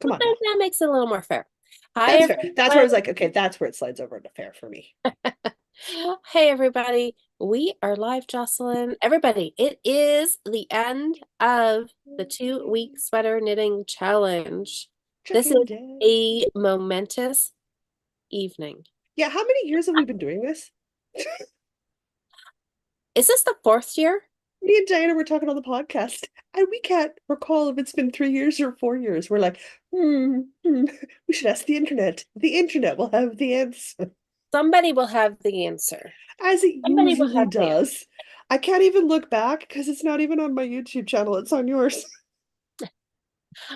Come on now. that makes it a little more fair. Hi, That's fair. That's where I everyone. was like, okay, that's where it slides over into fair for me. Hey, everybody. We are live, Jocelyn. Everybody, it is the end of the 2-week sweater knitting challenge. This Check-in is day. a momentous evening. Yeah, how many years have we been doing this? Is this the 4th year? Me and Diana were talking on the podcast, and we can't recall if it's been 3 years or 4 years. We're like, we should ask the internet. The internet will have the answer, Somebody will have the answer. as it Somebody will usually have the answer. does. I can't even look back because it's not even on my YouTube channel. It's on yours.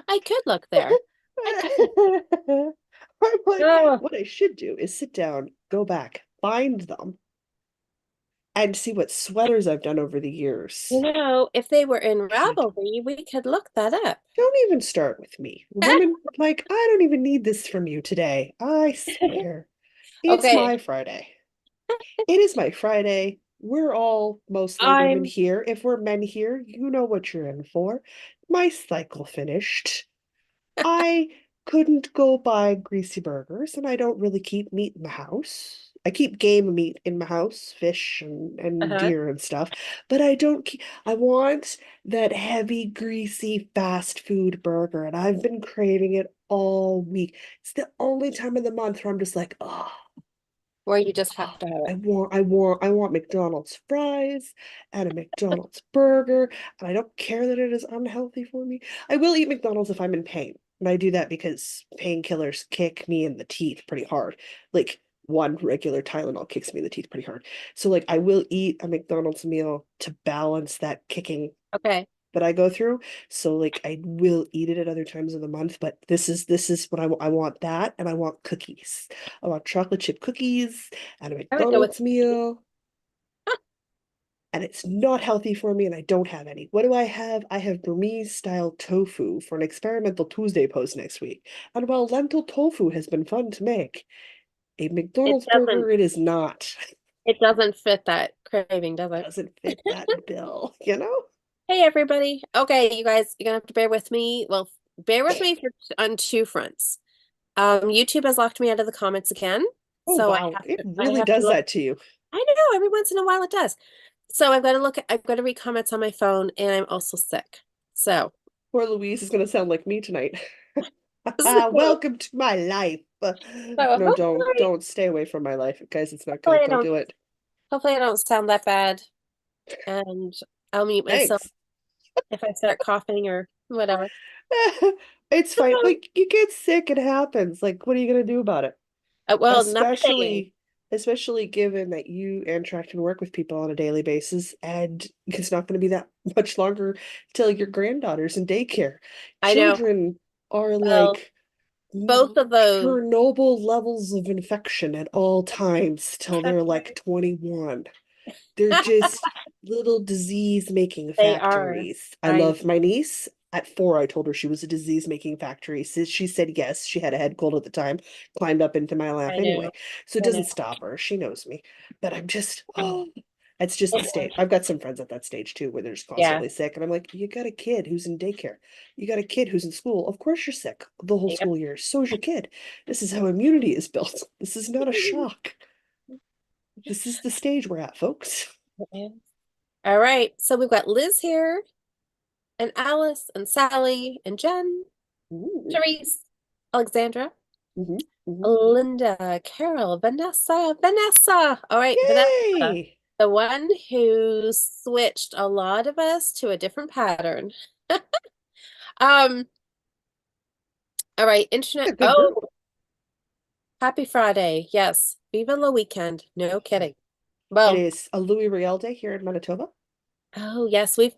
I could look there. I could. I'm like, Oh, what I should do is sit down, go back, find them, and see what sweaters I've done over the years. if they were in Should. Ravelry, we could look that up. Don't even start with me. Woman, like, I don't even need this from you today. I swear. It's Okay, my Friday. It is my Friday. We're all mostly women I'm here. If we're men here, you know what you're in for. My cycle finished. I couldn't go buy greasy burgers, and I don't really keep meat in the house. I keep game meat in my house, fish and uh-huh. deer and stuff, but I don't keep, I want that heavy, greasy, fast food burger, and I've been craving it all week. It's the only time of the month where I'm just like, oh, Where you just have oh, to have it. I want McDonald's fries and a McDonald's burger, and I don't care that it is unhealthy for me. I will eat McDonald's if I'm in pain, and I do that because painkillers kick me in the teeth pretty hard. Like one regular Tylenol kicks me in the teeth pretty hard. So like I will eat a McDonald's meal to balance that kicking Okay. that I go through. So like I will eat it at other times of the month, but this is what I want that, and I want cookies. I want chocolate chip cookies and a I would go with McDonald's meal, and it's not healthy for me, and I don't have any. What do I have? I have Burmese style tofu for an experimental Tuesday post next week. And while lentil tofu has been fun to make, a it McDonald's doesn't burger it is not. it doesn't fit that craving, does it? Doesn't fit that bill, you know? Hey everybody. Okay, you guys, you're gonna have to bear with me. Well, bear with me on two fronts. YouTube has locked me out of the comments again. Oh So wow, it I really have to does look. that to you. I know every once in a while it does. So I've got to read comments on my phone and I'm also sick. So, Poor Louise is going to sound like me tonight. so, Welcome to my life. so No, don't stay away from my life, guys. It's not hopefully good. I Don't don't do it. hopefully I don't sound that bad and I'll mute myself Thanks. if I start coughing or whatever. It's fine. Like you get sick, it happens. Like, what are you gonna do about it? Well, nothing. Especially given that you interact and work with people on a daily basis, and it's not going to be that much longer till your granddaughter's in daycare. I know. Children are Well, like both of those. Chernobyl levels of infection at all times till they're like 21. They're just little disease-making They are. factories. I I love my niece. At 4, I told her she was a disease-making factory. So she said yes. She had a head cold at the time, climbed up into my lap I know. anyway. So it I know. doesn't stop her. She knows me. But I'm just, oh, it's just the stage. I've got some friends at that stage too, where they're just Yeah. constantly sick. And I'm like, you got a kid who's in daycare. You got a kid who's in school. Of course you're sick the whole Yep. school year. So is your kid. This is how immunity is built. This is not a shock. This is the stage we're at, folks. All right. So we've got Liz here and Alice and Sally and Jen, Ooh. Therese, Alexandra, Hmm. Hmm. Linda, Carol, Vanessa, Vanessa. All right, Vanessa, Yay! the one who switched a lot of us to a different pattern. Um, all right, A internet. good Oh, girl. happy Friday. Yes. Viva la weekend. No kidding. It Well, is a Louis Riel Day here in Manitoba. oh yes, we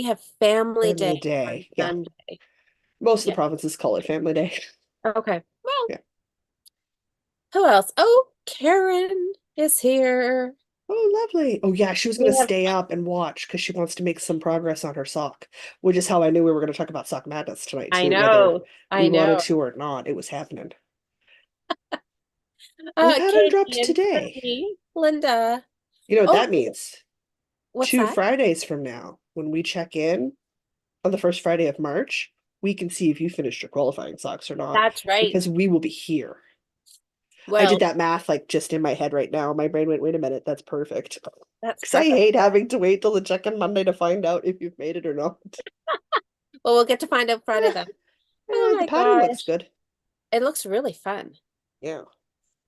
have family day Family on Day. Yeah. Sunday. Most of the Yeah. provinces call it Family Day. Okay. Well, Yeah. who else? Oh, Karen is here. Oh, lovely. Oh, yeah. She was going We to have, stay up and watch because she wants to make some progress on her sock, which is how I knew we were going to talk about Sock Madness tonight, I too, whether know, I we wanted know. to or not. It was happening. The pattern dropped Katie and today. Brittany, Linda. You know what Oh, that means? what's Two that? Fridays from now, when we check in on the first Friday of March, we can see if you finished your qualifying socks or not, That's right. because we will be here. I Well, did that math like just in my head right now. My brain went, wait a minute, that's perfect. that's Because I perfect. hate having to wait till the check-in Monday to find out if you've made it or not. Well, we'll get to find out Friday then. Oh The my pattern looks gosh. good. It looks really fun. Yeah.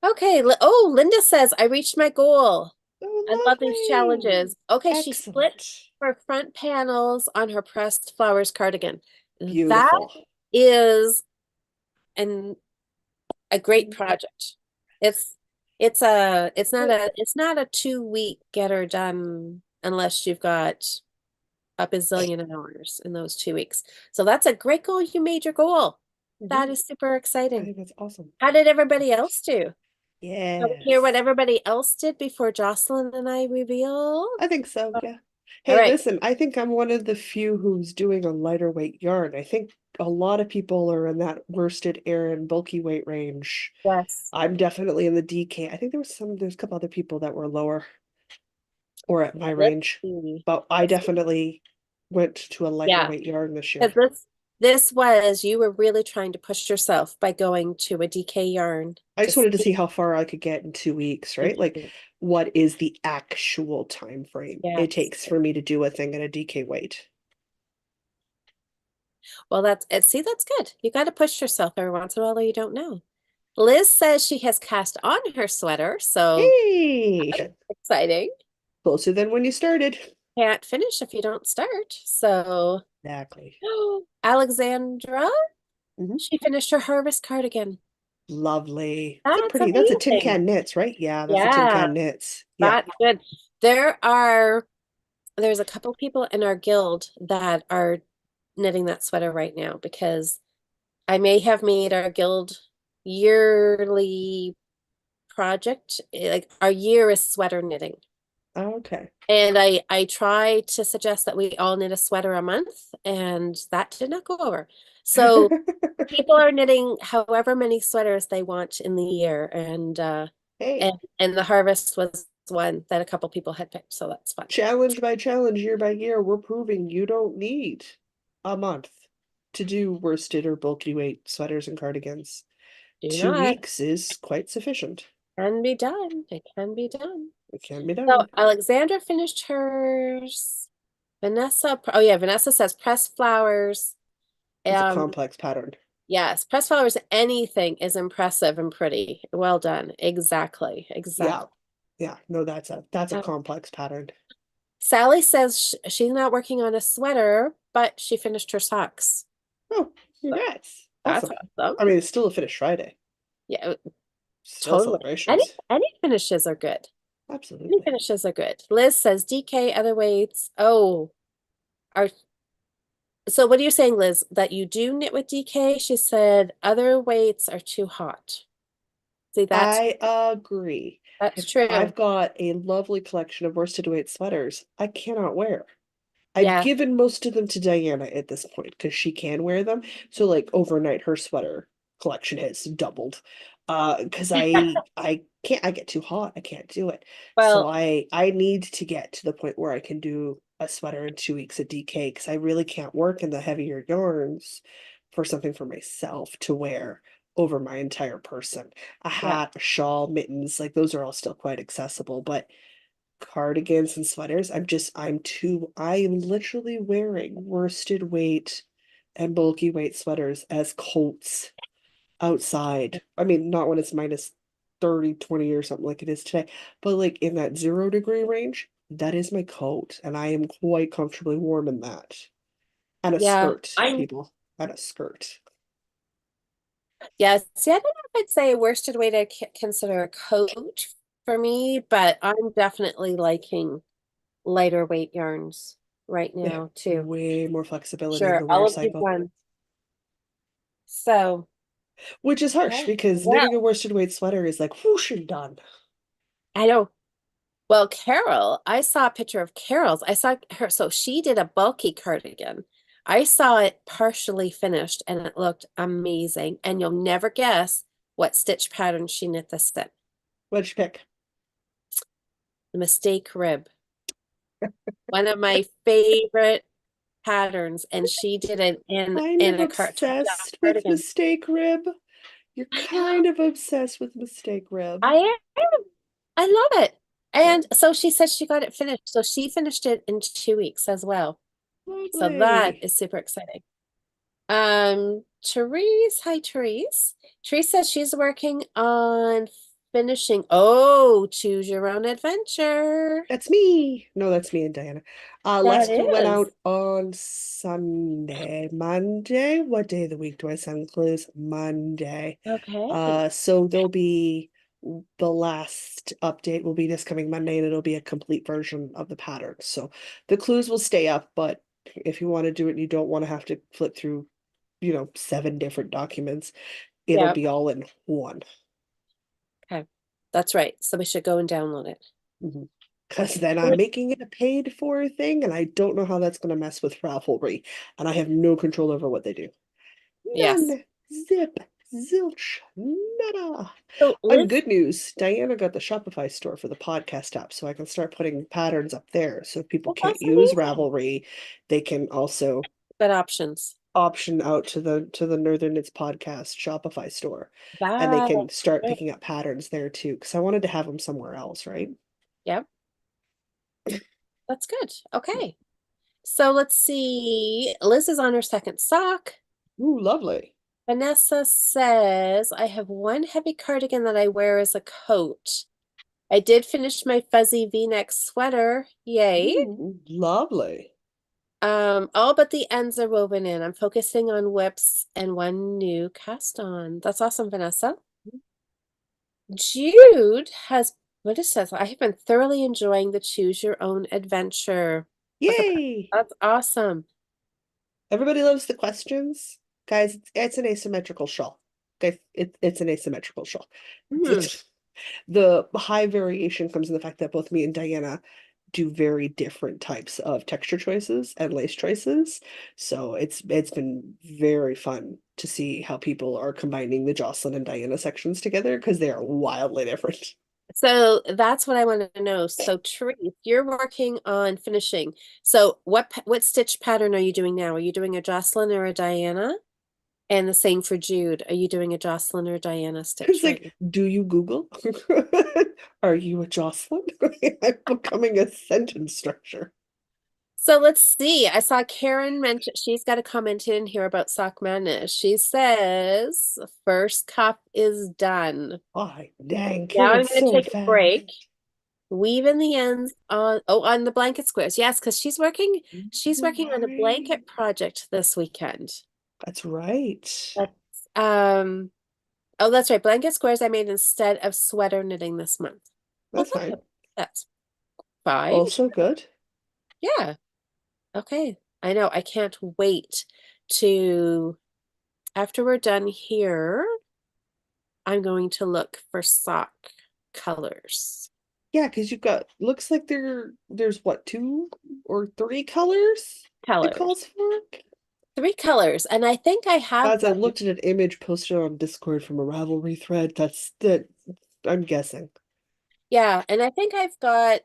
Okay. Oh, Linda says I reached my goal. I Oh, love these lovely. challenges. Okay, she split Excellent. her front panels on her pressed flowers cardigan. That Beautiful. is an a great project. It's it's not a 2 week get her done unless you've got a bazillion hours in those 2 weeks. So that's a great goal. You made your goal. That Mhm. is super I exciting. think that's awesome. How did everybody else do? Shall we hear what Yes. everybody else did before Jocelyn and I reveal? I think so, All yeah. Hey, right. listen, I think I'm one of the few who's doing a lighter weight yarn. I think a lot of people are in that worsted Aran bulky weight range. Yes. I'm definitely in the DK. I think there's a couple other people that were lower or at my Let's range, see. but I Let's see. definitely went to a lighter Yeah, weight yarn this year. because this was you were really trying to push yourself by going to a DK yarn I to just wanted to see see. how far I could get in 2 weeks, right? Like, what is the actual time frame it Yes. takes for me to do a thing at a DK weight? Well, that's it. See, that's good. You got to push yourself every once in a while, or you don't know. Liz says she has cast on her sweater, so Hey, exciting. closer than when you started. Can't finish if you don't start. So, Exactly. Alexandra, Mhm. she finished her harvest cardigan. Lovely. That's That's a tin amazing. can knits, right? Yeah, that's a tin Yeah, can knits. Yeah. that's good. There's a couple people in our guild that are knitting that sweater right now because I may have made our guild yearly project. Like our year is sweater knitting. Okay. And I try to suggest that we all knit a sweater a month, and that did not go over. So people are knitting however many sweaters they want in the year, Hey, and the harvest was one that a couple people had picked, so that's fun. challenge by challenge, year by year, we're proving you don't need a month to do worsted or bulky weight sweaters and cardigans. Do two not. weeks is quite sufficient. Can be done. It can be done. It can be So done. Alexandra finished hers. Oh yeah, Vanessa says press flowers. It's a Um, complex pattern. yes, press flowers, anything is impressive and pretty. Well done. Exactly. Yeah. Exactly. Yeah. No, that's a Uh, complex pattern. Sally says she's not working on a sweater, but she finished her socks. Oh, So congrats. that's Awesome. awesome. I mean, it's still a finished Friday. Yeah, Still totally. Any celebrations. any finishes are good. Any Absolutely. finishes are good. Liz says DK other weights. Oh, are so what are you saying, Liz? That you do knit with DK? She said other weights are too hot. See, I agree. that's And true. I've got a lovely collection of worsted weight sweaters I cannot wear. I've Yeah. given most of them to Diana at this point because she can wear them. So like overnight her sweater collection has doubled. Because I can't I get too hot. I can't do it. So Well, I need to get to the point where I can do a sweater in 2 weeks at DK because I really can't work in the heavier yarns for something for myself to wear over my entire person. A yeah. hat, a shawl, mittens, like those are all still quite accessible, but cardigans and sweaters. I'm literally wearing worsted weight and bulky weight sweaters as coats outside. I mean, not when it's minus 30, 20 or something like it is today, but like in that 0 degree range, that is my coat, and I am quite comfortably warm in that. And a Yeah. skirt, I'm people. And a skirt. Yeah, see, I don't know if I'd say worsted weight I'd consider a coat for me, but I'm definitely liking lighter weight yarns right They have now too. way more flexibility in Sure, the wear all of these cycle, ones. So, which is harsh yeah, because well, knitting a worsted weight sweater is like whoosh and done. I know. Well, Carol, I saw a picture of Carol's. I saw her, so she did a bulky cardigan. I saw it partially finished and it looked amazing. And you'll never guess what stitch pattern she knit this in. What'd you pick? The mistake rib. One of my favorite patterns, and she did it Kind in of a top-down obsessed with cardigan. mistake rib. You're I kind know. of obsessed with mistake rib. I am. I love it. And so she said she got it finished. So she finished it in 2 weeks as well. So that Lovely. is super exciting. Therese, hi Therese. Therese says she's working on finishing. Oh, choose your own adventure. That's me. No, that's me and Diana. That Last one went out is. on Sunday. Monday? What day of the week do I send clues? Monday. Okay. So there'll be the last update will be this coming Monday, and it'll be a complete version of the pattern. So the clues will stay up, but if you want to do it and you don't want to have to flip through, 7 different documents, it'll Yep. be all in one. Okay. That's right. So we should go and download it. Because then I'm making it a paid for thing, and I don't know how that's going to mess with Ravelry, and I have no control over what they do. Yes. None. Zip. Zilch. Nada. So On Liz, good news, Diana got the Shopify store for the podcast app, so I can start putting patterns up there. So if people well, can't that's use amazing. Ravelry, they can also Good options. option out to the Northern Knits podcast Shopify store, and they That can is start great. picking up patterns there too. Because I wanted to have them somewhere else, right? Yep. That's good. Okay. So let's see. Liz is on her second sock. Ooh, lovely. Vanessa says, I have one heavy cardigan that I wear as a coat. I did finish my fuzzy V-neck sweater. Yay. Ooh, lovely. All but the ends are woven in. I'm focusing on whips and one new cast on. That's awesome, Vanessa. Jude has what it says. I have been thoroughly enjoying the choose your own adventure with a Yay! that's awesome. Everybody loves the questions. Guys, it's an asymmetrical shawl. Okay, it's an asymmetrical shawl. Hmm. The high variation comes in the fact that both me and Diana do very different types of texture choices and lace choices. So it's been very fun to see how people are combining the Jocelyn and Diana sections together because they are wildly different. So that's what I want to know. So Therese, you're working on finishing. So what stitch pattern are you doing now? Are you doing a Jocelyn or a Diana? And the same for Jude. Are you doing a Jocelyn or Diana It's stitch right now? like, do you Google? Are you a Jocelyn? I'm becoming a sentence structure. So let's see. I saw Karen mention she's got a comment in here about Sock Madness. She says first cup is done. Why, dang, Now I'm Karen's going to so take a break. fast. Weave in the ends on the blanket squares. Yes, because she's working on a Right. blanket project this weekend. That's right. That's oh, that's right. Blanket squares I made instead of sweater knitting this month. Well, That's fine. that's fine. Also good. Yeah. Okay. I know. I can't wait to after we're done here, I'm going to look for sock colors. Yeah, because you've got looks like there's what, 2 or 3 colors it Colors. calls for? 3 colors. And I think I have As I them. looked at an image posted on Discord from a Ravelry thread, that's that I'm guessing. Yeah, and I think I've got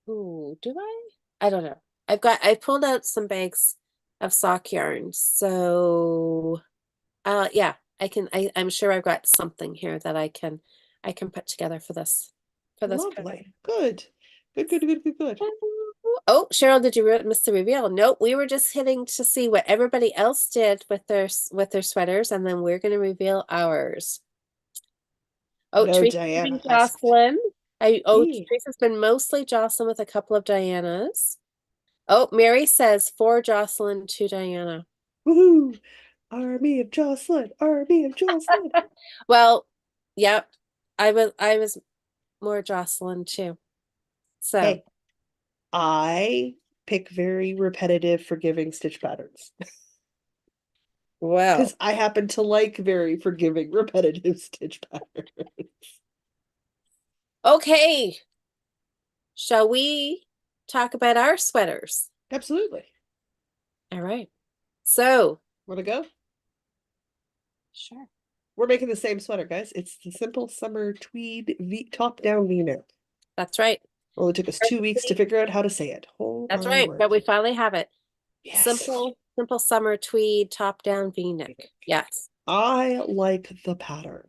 ooh, do I? I don't know. I pulled out some bags of sock yarn. So yeah, I'm sure I've got something here that I can put together for this pattern. Lovely. Good. Good, good, good, good, good. Oh, Cheryl, did you miss the reveal? Nope, we were just hitting to see what everybody else did with their sweaters, and then we're gonna reveal ours. Oh, No, Teresa's Diana doing asked. Jocelyn. Yeah. Teresa's been mostly Jocelyn with a couple of Dianas. Oh, Mary says 4 Jocelyn, 2 Diana. Woohoo! Army of Jocelyn, Army of Jocelyn. Well, yep. I was more Jocelyn too. So, Hey, I pick very repetitive, forgiving stitch patterns well, because I happen to like very forgiving, repetitive stitch patterns. okay. Shall we talk about our sweaters? Absolutely. All right. So, Want to go? sure. We're making the same sweater, guys. It's the simple summer tweed top-down V-neck. That's right. Only took us 2 weeks to figure out how to say it. Oh That's my right. But word. we finally have it. Yes. Simple summer tweed top down V-neck. Yes. I like the pattern.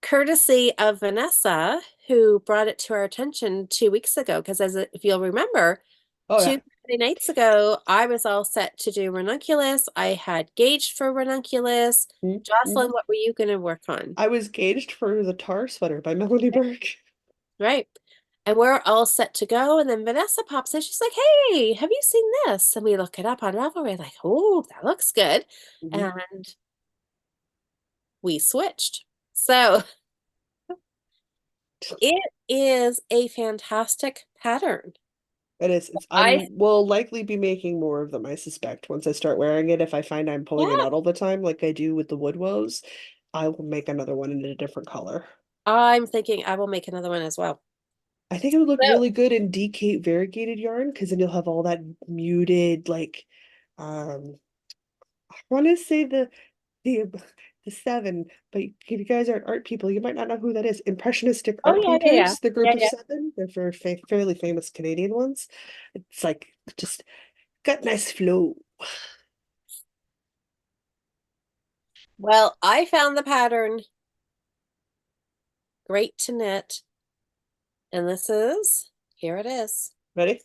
Courtesy of Vanessa, who brought it to our attention 2 weeks ago. Because if you'll remember, Oh yeah. two Friday nights ago, I was all set to do ranunculus. I had gauged for ranunculus. Mhm. Jocelyn, what were you going to work on? I was gauged for the Tar Sweater by Melanie Burke. Right. And we're all set to go. And then Vanessa pops in. She's like, hey, have you seen this? And we look it up on Ravelry, like, oh, that looks good. Mhm. And we switched. So it is a fantastic pattern. It is. It's. I I, will likely be making more of them, I suspect, once I start wearing it. If I find I'm pulling it yeah, out all the time, like I do with the wood woes, I will make another one in a different color. I'm thinking I will make another one as well. I think it would look So, really good in DK variegated yarn because then you'll have all that muted, like, I want to say the the seven, but if you guys are art people, you might not know who that is. Impressionistic oh art yeah, yeah, yeah. painters, the group Yeah, of yeah. seven. They're fairly famous Canadian ones. It's like just got nice flow. Well, I found the pattern great to knit. And this is, here it is. Ready?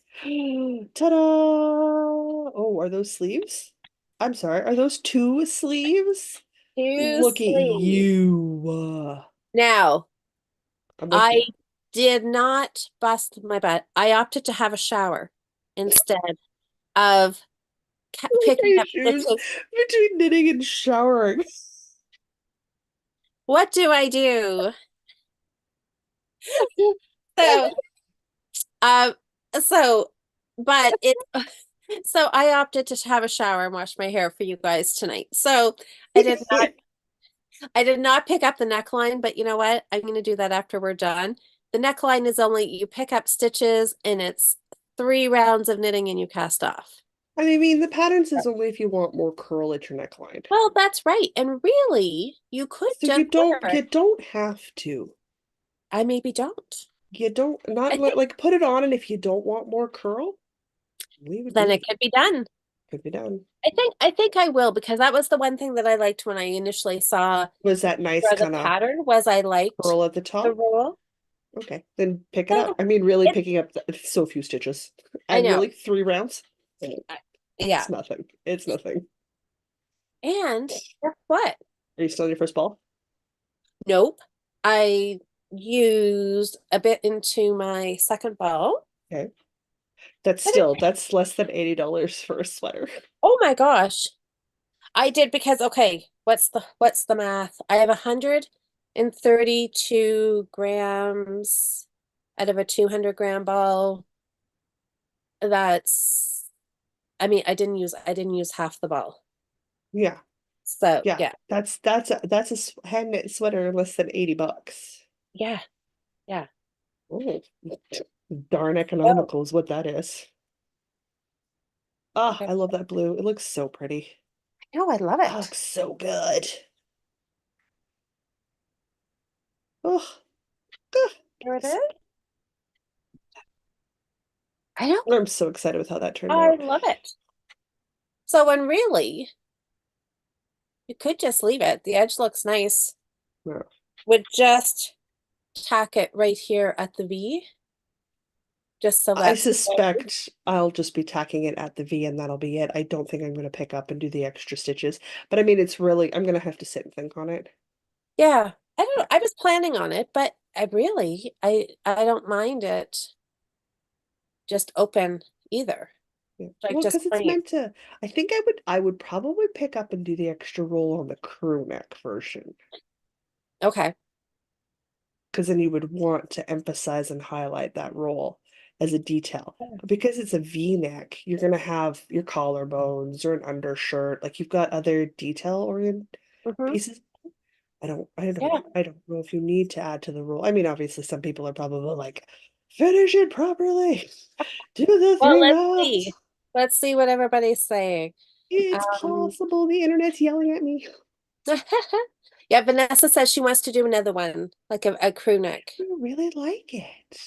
Ta-da! Oh, are those sleeves? I'm sorry, are those two sleeves? Two Look at sleeves. you. Now, I'm with I you. did not bust my butt. I opted to have a shower instead of picking I up choose stitches. between knitting and showering. What do I do? So, um, so, but it, so I opted to have a shower and wash my hair for you guys tonight. So I did not pick up the neckline, but you know what? I'm going to do that after we're done. The neckline is only, you pick up stitches and it's 3 rounds of knitting and you cast off. I mean, the pattern says only if you want more curl at your neckline. Well, that's right. And really, you could So just wear you it. don't have to. I maybe don't. You don't not I think like put it on, and if you don't want more curl, leave it then it be. could be done. Could be done. I think I will because that was the one thing that I liked when I initially saw Was that nice for the kind of pattern was I liked curl at the the top? roll. Okay, then pick it up. So I mean, really it's picking up so few stitches. I And know. really 3 rounds? I- It's Yeah. nothing. It's nothing. And guess what? Are you still on your first ball? Nope. I used a bit into my second ball. Okay. But it, That's less than $80 for a sweater. oh my gosh. I did because okay, what's the math? I have 132 grams out of a 200 gram ball. That's I mean, I didn't use half the ball. Yeah. So Yeah. yeah. That's a hand knit sweater less than $80. Yeah. Yeah. Oh, darn Oh, economical is what that is. Ah, there- I love that blue. It looks so pretty. no, I love That it. looks so good. Oh, There it is. I know. I'm so excited with how that turned I out. love it. So when really you could just leave it. The edge looks nice. Yeah. Would just tack it right here at the V, just so I that's suspect I'll just be tacking it at the V and that'll be it. I don't think I'm going to pick up and do the extra stitches. But I mean, it's really, I'm going to have to sit and think on it. yeah. I don't Yeah. know. I was planning on it, but I don't mind it just open either. Yeah. Like Well, just because it's plain. meant to, I would probably pick up and do the extra roll on the crew neck version. Okay. Because then you would want to emphasize and highlight that roll as a detail. But because it's a V-neck, you're gonna have your collarbones or an undershirt, like you've got other detail-oriented Mm-hmm. pieces. Yeah. I don't know if you need to add to the roll. I mean, obviously some people are probably like, finish it properly, do the Well, three let's rounds. see. Let's see what everybody's saying. It's Um, possible the internet's yelling at me. yeah, Vanessa says she wants to do another one, like a crew neck. I really like it.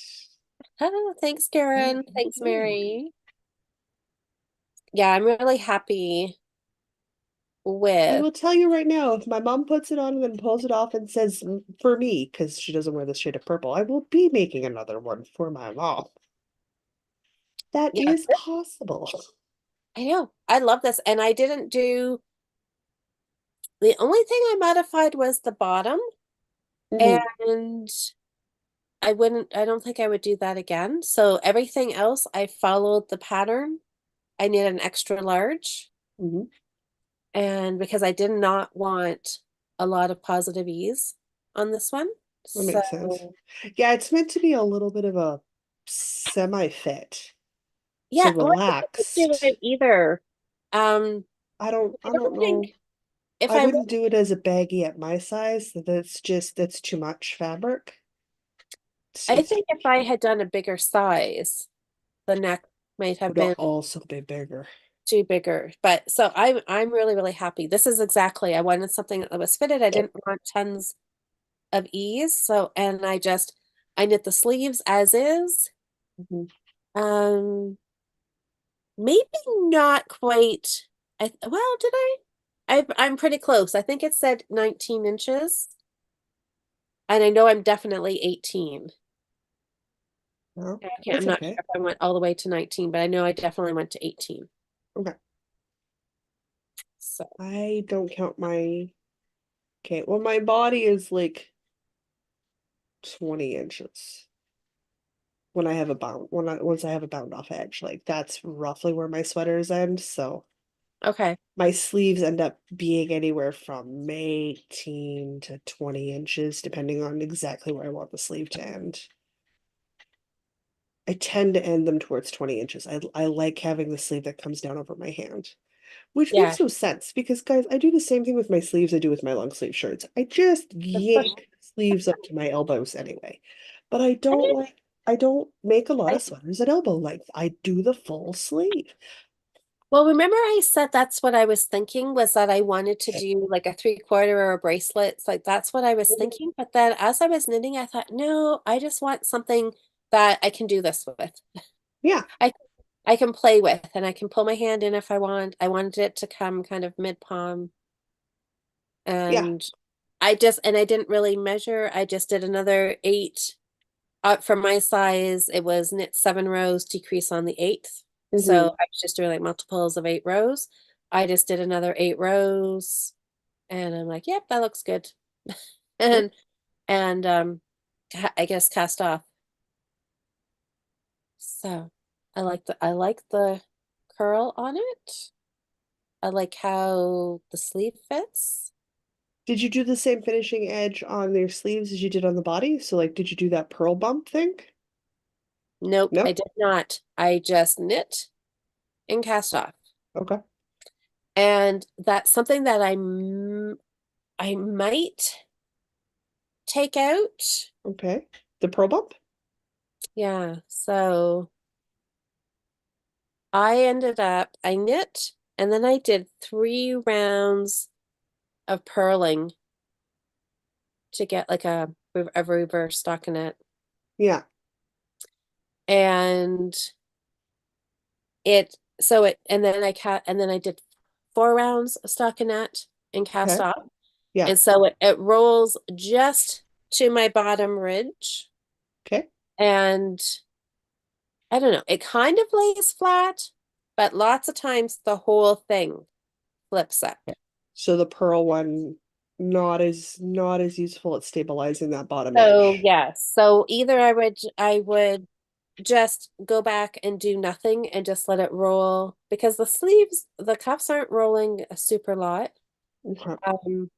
Oh, thanks, I Karen. really Thanks, do. Mary. yeah, I'm really happy I with, will tell you right now, if my mom puts it on and then pulls it off and says for me, because she doesn't wear the shade of purple, I will be making another one for my mom. That yeah, is possible. I know. I love this. And I didn't do, the only thing I modified was the bottom. Hmm. And I don't think I would do that again. So everything else, I followed the pattern. I need an extra large. Hmm. And because I did not want a lot of positive ease on this one. That makes sense. So Yeah, it's meant to be a little bit of a semi-fit. So yeah, well, I could do relaxed. it either. Um, I I don't don't think know. if I I wouldn't do it as a baggy at my size. That's too much fabric. It's I just think if I had done a bigger size, the neck might have would been also be bigger. too bigger. But so I'm really, really happy. This is exactly, I wanted something that was fitted. I didn't want tons of ease. So, and I knit the sleeves as is. Mhm. Um, maybe not quite. Well, did I? I'm pretty close. I think it said 19 inches. And I know I'm definitely 18. Well, I'm that's not sure okay. if I went all the way to 19, but I know I definitely went to 18. Okay. So, I don't count my okay. Well, my body is like 20 inches when I have a bound once I have a bound off edge. Like that's roughly where my sweaters end. So okay. my sleeves end up being anywhere from 18 to 20 inches, depending on exactly where I want the sleeve to end. I tend to end them towards 20 inches. I like having the sleeve that comes down over my hand, which Yeah. makes no sense because, guys, I do the same thing with my sleeves I do with my long sleeve shirts. I just Especially, yank sleeves up to my elbows anyway. But I, I don't make a lot I, of sweaters at elbow length. I do the full sleeve. well, remember I said that's what I was thinking was that I wanted to do like a 3/4 or a bracelet. It's like that's what I was thinking. But then as I was knitting, I thought, no, I just want something that I can do this with. Yeah, I I can play with and I can pull my hand in if I want. I wanted it to come kind of mid palm. yeah. And I didn't really measure. I just did another 8 for my size. It was knit 7 rows, decrease on the 8th. So Hmm. I was just doing like multiples of 8 rows. I just did another 8 rows and I'm like, yep, that looks good. And I guess cast off. So I like the curl on it. I like how the sleeve fits. Did you do the same finishing edge on your sleeves as you did on the body? So, like, did you do that pearl bump thing? Nope, I No? did not. I just knit and cast off. Okay. And that's something that I might take out. Okay. The pearl bump? Yeah, so I knit and then I did 3 rounds of purling to get like a reverse stockinette. Yeah. And and then and then I did 4 rounds of stockinette and cast Okay. off. Yeah. And so it rolls just to my bottom ridge. Okay. And I don't know, it kind of lays flat, but lots of times the whole thing flips up. Okay. So the pearl one not as useful at stabilizing that bottom So edge. yes, so either I would just go back and do nothing and just let it roll because the cuffs aren't rolling a super lot. Okay. Um,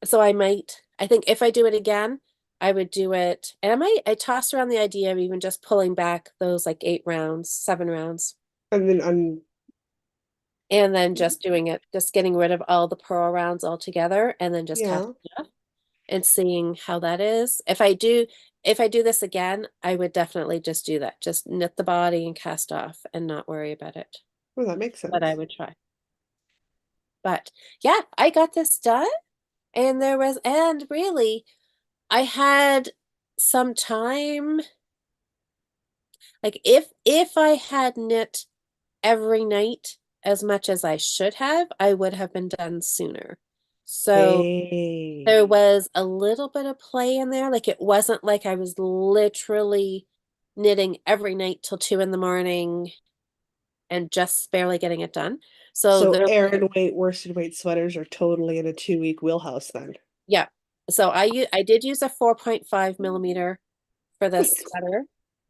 so I think if I do it again, I would do it, and I tossed around the idea of even just pulling back those like 8 rounds, 7 rounds, And then un and then just doing it, just getting rid of all the purl rounds altogether, and then just yeah. casting off and seeing how that is. If I do this again, I would definitely just do that. Just knit the body and cast off and not worry about it. Well, that makes But I sense. would try. But yeah, I got this done and really I had some time. Like if I had knit every night, as much as I should have, I would have been done sooner. So Hey. there was a little bit of play in there. Like it wasn't like I was literally knitting every night till 2 in the morning and just barely getting it done. So So there, Aran weight, worsted weight sweaters are totally in a 2 week wheelhouse then. yeah. So I did use a 4.5 millimeter for this sweater.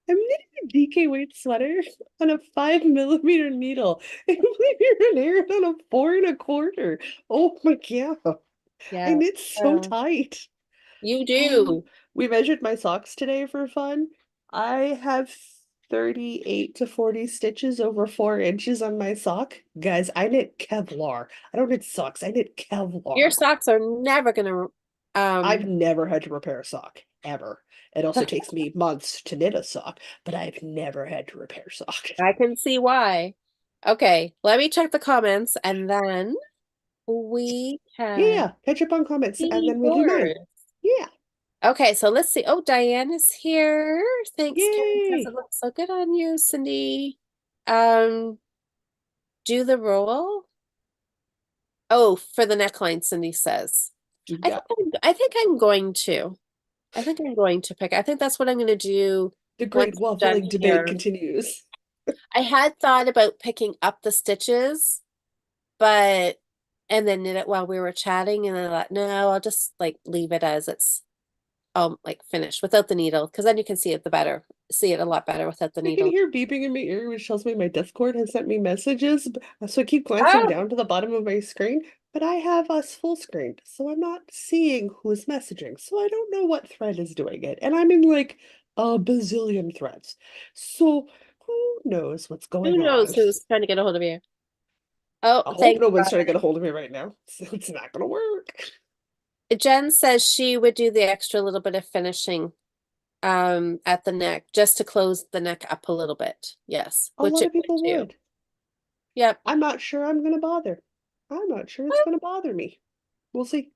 I'm knitting a DK weight sweater on a 5 millimeter needle. And you're an Aran on a 4 1/4. Oh my god. I Yeah. knit so Uh, tight. you Oh, do. we measured my socks today for fun. I have 38 to 40 stitches over 4 inches on my sock. Guys, I knit Kevlar. I don't knit socks, I knit Your Kevlar. socks are never gonna I've um never had to repair a sock, ever. It also takes me months to knit a sock, but I've never had to repair a sock. I can see why. Okay, let me check the comments and then we Yeah, can yeah, catch up on comments and see then we'll do mine. yours. Yeah, Okay, so let's see. Oh, Diane is here. Thanks, Karen says it yay. looks so good on you, Cindy. Um, do the roll. Oh, for the neckline, Cindy says. Yeah, I think I'm going to. I think I'm going to pick. I think that's what I'm going to do the once great we're done waffling debate here. continues. I had thought about picking up the stitches, but and then knit it while we were chatting, and I thought, no, I'll just like leave it as it's like finished without the needle, because then you can see it a lot better without the I can needle. hear beeping in my ear, which tells me my Discord has sent me messages. So I keep glancing Oh, down to the bottom of my screen, but I have us full screened, so I'm not seeing who's messaging. So I don't know what thread is doing it. And I'm in like a bazillion threads. So who knows what's who going on? knows who's trying to get a hold of you? Oh, I hope thank no one's God. trying to get a hold of me right now. It's not gonna work. Jen says she would do the extra little bit of finishing at the neck just to close the neck up a little bit. Yes, A which lot it of people would do. would. Yep. I'm not sure I'm gonna bother. I'm not sure it's gonna bother me. We'll see.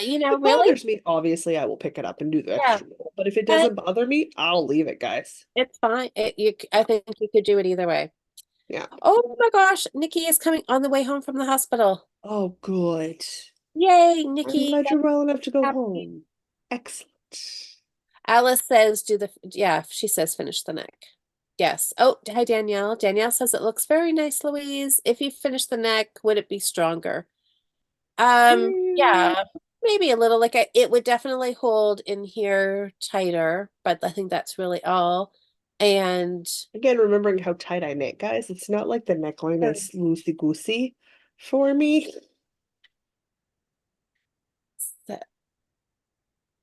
You If know, it really? bothers me, obviously I will pick it up and do the Yeah. extra roll. But if it And doesn't bother me, I'll leave it, guys. it's fine. I think you could do it either way. Yeah. Oh my gosh, Nikki is coming on the way home from the hospital. Oh, good. Yay, I'm Nikki. glad you're well enough to go Happy. home. Excellent. Alice says, yeah, she says finish the neck. Yes. Oh, hi, Danielle. Danielle says it looks very nice, Louise. If you finish the neck, would it be stronger? Eh, Yeah, maybe a little. It would definitely hold in here tighter, but I think that's really all. And Again, remembering how tight I knit, guys. It's not like the neckline is loosey-goosey for me.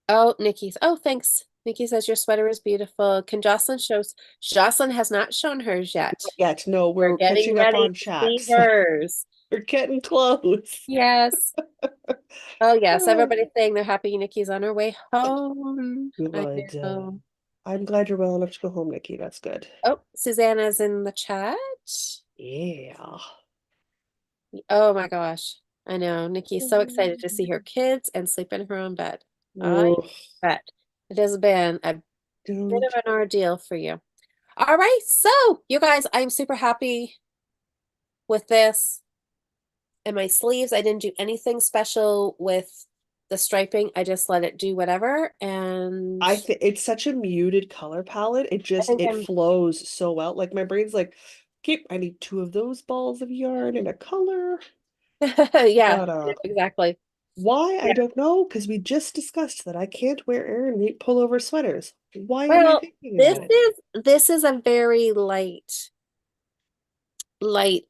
oh, Nikki's. Oh, thanks. Nikki says your sweater is beautiful. Can Jocelyn shows? Jocelyn has not shown hers yet. Yet, no, We're we're getting catching up ready on to see chats. hers. We're getting close. Yes. Oh, yes. Oh, Everybody's saying they're happy Nikki's on her way home. I good. know. I'm glad you're well enough to go home, Nikki. That's good. Oh, Susanna's in the chat. Yeah. Oh my gosh. I know. Nikki's so excited to see her kids and sleep in her own bed. I Oh, bet. It has been a bit of don't. an ordeal for you. All right. So, you guys, I'm super happy with this. And my sleeves, I didn't do anything special with the striping. I just let it do whatever. And I think it's such a muted color palette. It I just think it I'm, flows so well. Like my brain's like, okay, I need two of those balls of yarn in a color. yeah, But exactly. why? I Yeah. don't know, because we just discussed that I can't wear Aran weight pullover sweaters. Why am I Well, thinking about it? this is a very light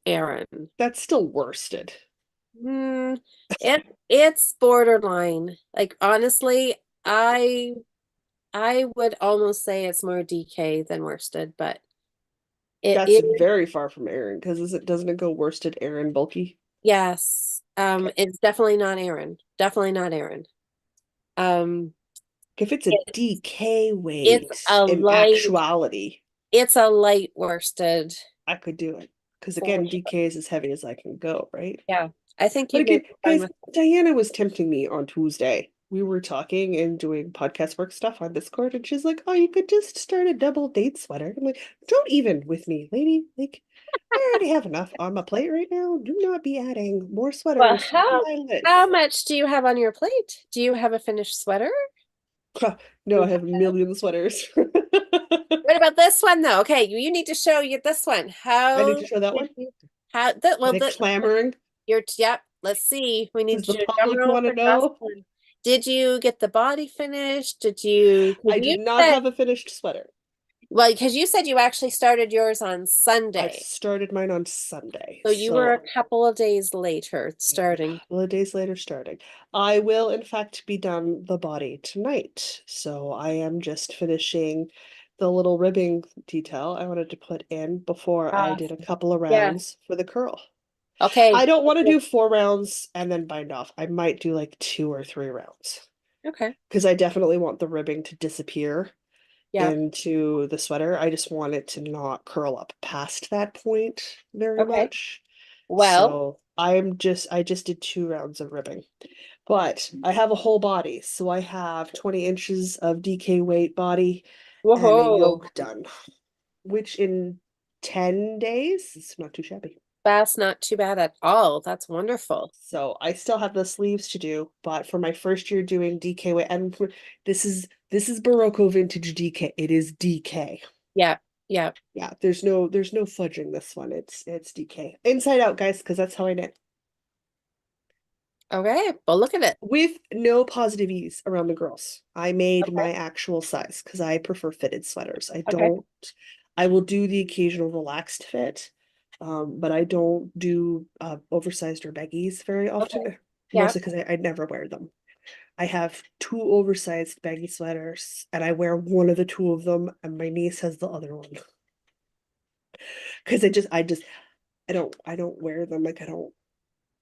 errand. That's still worsted. Hmm, it's borderline. Like honestly, I would almost say it's more DK than worsted, but it That's is, very far from Aran, because doesn't it go worsted Aran bulky? yes. Okay. It's definitely not Aaron. Definitely not Aaron. Um, If it's a it, DK it's weight a in light, actuality, it's a light worsted I could do it. Because for again, sure. DK is as heavy as I can go, right? Yeah, I think But you'd maybe again, be fine guys, with. Diana was tempting me on Tuesday we were talking and doing podcast work stuff on Discord, and she's like, "Oh, you could just start a double date sweater." I'm like, "Don't even with me, lady. Like, I already have enough on my plate right now. Do not be adding more Well, sweaters to my how list." much do you have on your plate? Do you have a finished sweater? No, You I have a have- million sweaters. What about this one though? Okay, you need to show you this one. I need How to show that did one. you how that Are well they the clamoring? yep, let's see. We need Does to the do a drum public roll want to for know? Jocelyn. Did you get the body finished? Did you, I because do you not said, have a finished sweater. well, because you said you actually started yours on I've Sunday. started mine on Sunday, So you were a so couple of days later a starting. couple of days later starting. I will, in fact, be done the body tonight. So I am just finishing the little ribbing detail I wanted to put in before I Ah, did a couple of yeah. rounds for the curl. I Okay. don't want to do 4 rounds and then bind off. I might do like 2 or 3 rounds Okay. because I definitely want the ribbing to disappear Yeah. into the sweater. I just want it to not curl up past that point very Okay. much. Well, So I just did 2 rounds of ribbing. But I have a whole body, so I have 20 inches of DK weight body and a whoa, yoke done, which in 10 days is not too shabby. that's not too bad at all. That's wonderful. So I still have the sleeves to do, but for my first year doing DK weight, and this is Barocco vintage DK. It is DK. Yeah. Yeah. Yeah, there's no fudging this one. It's DK. Inside out, guys, because that's how I knit. Okay. Well, look at it. With no positive ease around the girls. I made Okay. my actual size because I prefer fitted sweaters. Okay. I will do the occasional relaxed fit, but I don't do oversized or baggies very Okay. often, Yeah. mostly because I never wear them. I have 2 oversized baggy sweaters, and I wear one of the two of them, and my niece has the other one. Because I don't wear them. Like, I don't,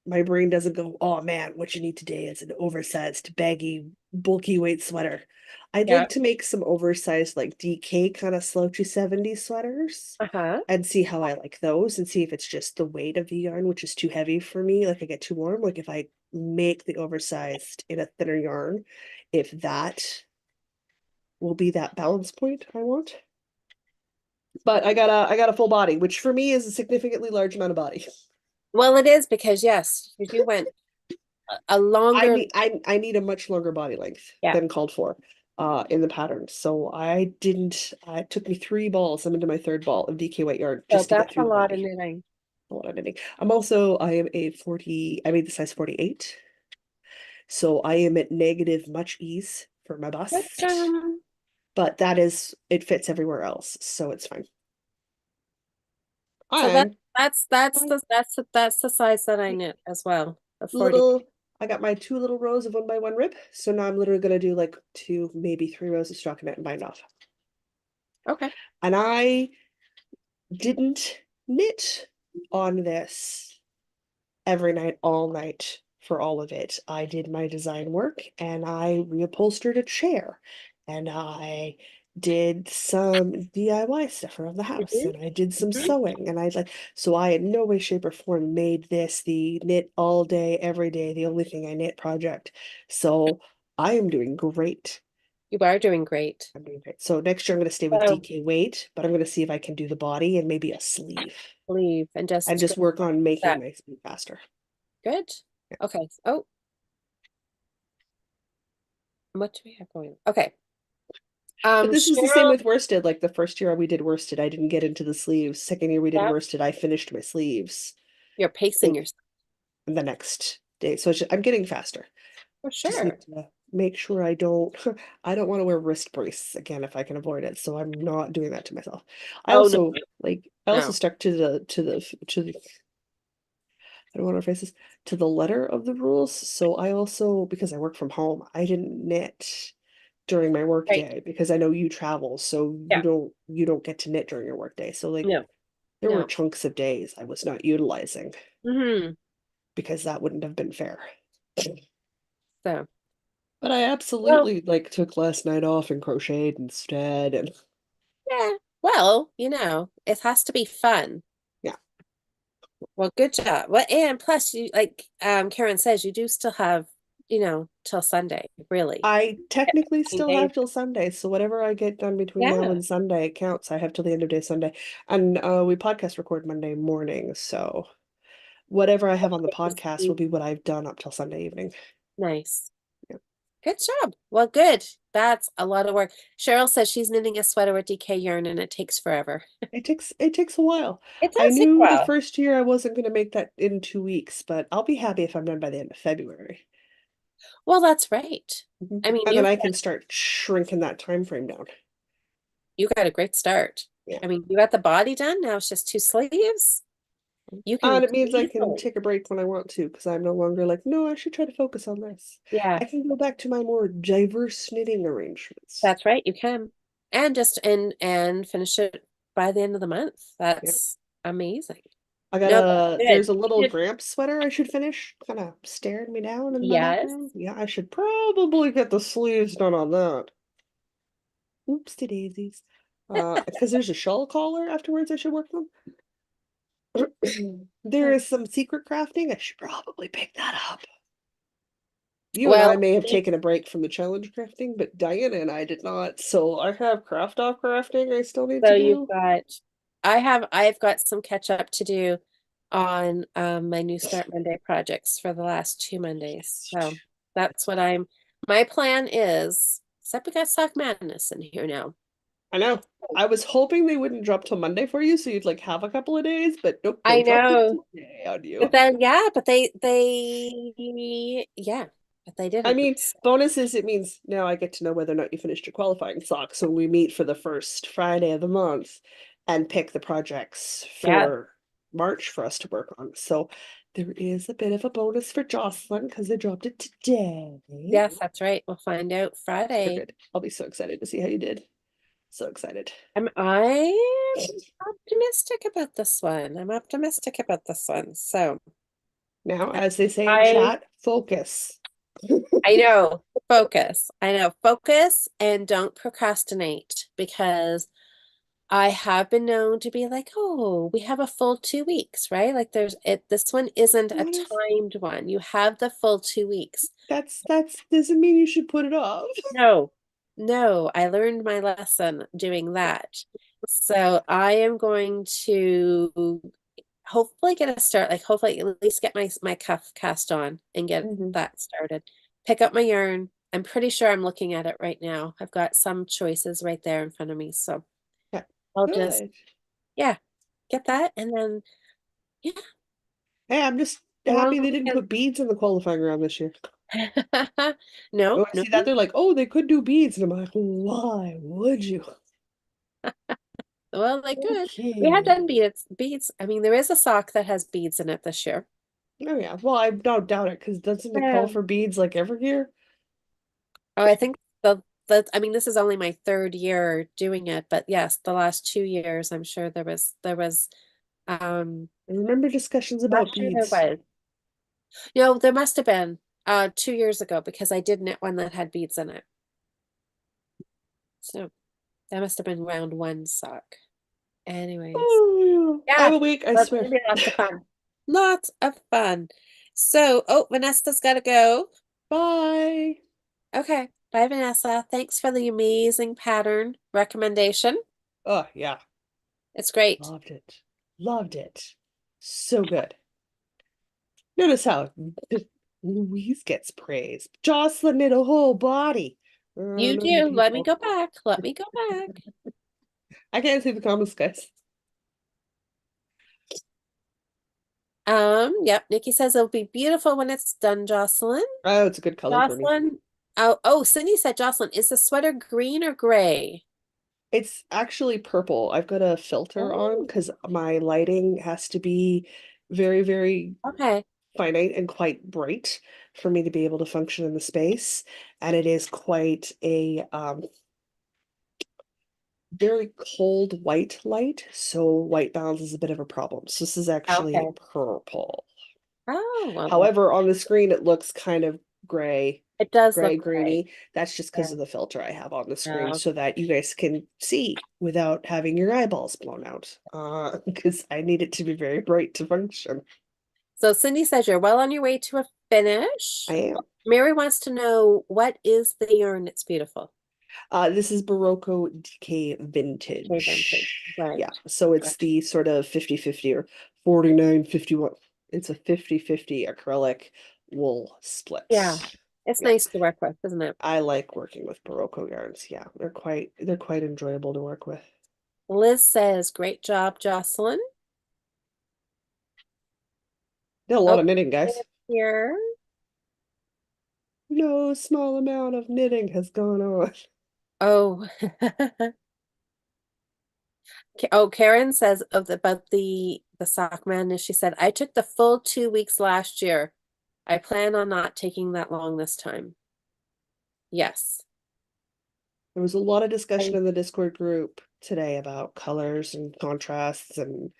my brain doesn't go, "Oh man, what you need today is an oversized, baggy, bulky weight sweater." I'd Yeah. like to make some oversized, like DK kind of slouchy 70s sweaters Uh-huh. and see how I like those and see if it's just the weight of the yarn, which is too heavy for me. Like, I get too warm. Like, if I make the oversized in a thinner yarn, if that will be that balance point I want. But I got a full body, which for me is a significantly large amount of body. Well, it is because yes, you went a I longer, need I need a much longer body length yeah. than called for in the pattern. So I didn't it took me 3 balls. I'm into my third ball of DK weight yarn So just to get that's a through the lot of body. knitting. A lot of knitting. I am a 40, I made the size 48. So I am at negative much ease for my But bust. But that is it fits everywhere else, so it's fine. so that I'm that's the size that I knit as well. The 40. little I got my 2 little rows of 1 by 1 rib. So now I'm literally gonna do like 2, maybe 3 rows of stockinette and bind off. Okay. And I didn't knit on this every night, all night for all of it. I did my design work and I reupholstered a chair and I did some DIY stuff around the house Mhm, and I did some mhm. sewing and so I in no way, shape, or form made this the knit all day, every day, the only thing I knit project. So I am doing great. You are doing great. I'm doing great. So next year I'm going to stay with So DK weight, but I'm going to see if I can do the body and maybe a sleeve leave and and just just go work on making that. my speed faster. Good. Okay. Oh, what do we have going? Okay. But this is the same Cheryl, with worsted. Like the first year we did worsted, I didn't get into the sleeves. Second year we did yeah, worsted, I finished my sleeves you're pacing like yourself the next day. So I'm getting faster. for Just need sure. to make sure I don't I don't want to wear wrist brace again if I can avoid it. So I'm not doing that to myself. Oh no, I also no. stuck to the I don't want to phrase this to the letter of the rules. So I also, because I work from home, I didn't knit during my work Right. day because I know you travel, so Yeah. you don't get to knit during your work day. So like No. there were No. chunks of days I was not utilizing Hmm. because that wouldn't have been fair. So, But I well, absolutely like took last night off and crocheted instead and yeah. Well, it has to be fun. yeah. Well, good job. Well, and plus you like Karen says, you do still have till Sunday, really. I technically 15 still days. have till Sunday, so whatever I get done between now Yeah. and Sunday counts. I have till the end of day Sunday. And we podcast record Monday morning, so whatever I have on the podcast will be what I've done up till Sunday evening. Nice. Yeah. Good job. Well, good. That's a lot of work. Cheryl says she's knitting a sweater with DK yarn and it takes forever. It takes a while. It I does take a knew the while. first year I wasn't going to make that in 2 weeks, but I'll be happy if I'm done by the end of February. Well, that's right. Mhm. I mean, And then I can start shrinking that time frame down. you got a great start. Yeah. I mean, you got the body done. Now it's just 2 sleeves. You And can it means I can easily. take a break when I want to because I'm no longer like, no, I should try to focus on this. Yeah, I can go back to my more diverse knitting arrangements. that's right. You can. And just and finish it by the end of the month. Yeah. That's amazing. I got No, that's good. there's a little You should, Gramps sweater I should finish, kind of staring me down in the yes. background. Yeah, I should probably get the sleeves done on that. Oopsie daisies. Because there's a shawl collar afterwards I should work on. There is some secret crafting. I should probably pick that up. You and I Well, may have taken a break from the challenge crafting, but Diana and I did not. So I have craft off crafting I still need so to you've do. got, I've got some catch up to do on my New Start Monday projects for the last 2 Mondays. So that's what my plan is, except we got Sock Madness in here now. I know. I was hoping they wouldn't drop till Monday for you, so you'd like have a couple of days, but nope, they I dropped it know. today on you. But then, yeah, but yeah, but they I didn't. mean, bonuses, it means now I get to know whether or not you finished your qualifying socks when we meet for the first Friday of the month and pick the projects Yeah, for March for us to work on. So there is a bit of a bonus for Jocelyn because they dropped it today. yes, that's right. We'll find out So Friday. good. I'll be so excited to see how you did. So excited. Am I optimistic about this one? I'm optimistic about this one. So Now, as they say in I chat, focus. I know, focus. I know, focus and don't procrastinate because I have been known to be like, oh, we have a full 2 weeks, right? Like this one isn't a Honest, timed one. You have the full 2 weeks. that's doesn't mean you should put it off. No, no, I learned my lesson doing that. So I am going to hopefully get a start, like hopefully at least get my cuff cast on and get Mhm. that started. Pick up my yarn. I'm pretty sure I'm looking at it right now. I've got some choices right there in front of me. So Yeah, I'll just, good. yeah, get that. And then, yeah, Hey, I'm just a long happy they didn't weekend. put beads in the qualifying round this year. No, When I no. see that, they're like, oh, they could do beads. And I'm like, why would you? Well, they could. We have Okay. done beads. I mean, there is a sock that has beads in it this year. Oh, yeah. Well, I don't doubt it because doesn't it call Um, for beads like every year? oh, I think I mean, this is only my third year doing it, but yes, the last 2 years, I'm sure there was, I remember discussions about last year there beads. was. No, there must have been, 2 years ago because I did knit one that had beads in it. So that must have been round one sock. Anyways, Oh, yeah. I'm yeah, awake, I that's swear. gonna be lots of fun. Lots of fun. So, oh, Vanessa's gotta go. Bye. Okay. Bye, Vanessa. Thanks for the amazing pattern recommendation. Oh, yeah. It's great. Loved it. Loved it. So good. Notice how Louise gets praise. Jocelyn did a whole body. You None of you do. Let me people. go back. Let me go back. I can't see the comments, guys. Yep. Nikki says it'll be beautiful when it's done, Jocelyn. Oh, it's a good color for me. Jocelyn. Oh, Cindy said, Jocelyn, is the sweater green or gray? It's actually purple. I've got a filter on Oh, because my lighting has to be very, very okay. finite and quite bright for me to be able to function in the space. And it is quite a very cold white light, so white balance is a bit of a problem. So this is actually Okay. purple. Oh, well, However, on the screen it looks kind of gray, it does gray look gray. greeny. That's just because Yeah. of the filter I have on the screen Oh, so that you guys can see without having your eyeballs blown out. Because I need it to be very bright to function. so Cindy says you're well on your way to finish? I am. Mary wants to know, what is the yarn that's beautiful? This is Barocco DK Okay, Vintage. right. Yeah, so it's the sort of 50/50 or 49/51. It's a 50/50 acrylic wool split. Yeah, it's Yeah, nice to work with, isn't it? I like working with Barocco yarns. Yeah, they're quite enjoyable to work with. Liz says, great job, Jocelyn. Did a lot Oh, of knitting, guys. here. No small amount of knitting has gone on. Oh. Oh, Karen says about the sock madness. She said, I took the full 2 weeks last year. I plan on not taking that long this time. Yes. There was a lot of I, discussion in the Discord group today about colors and contrasts and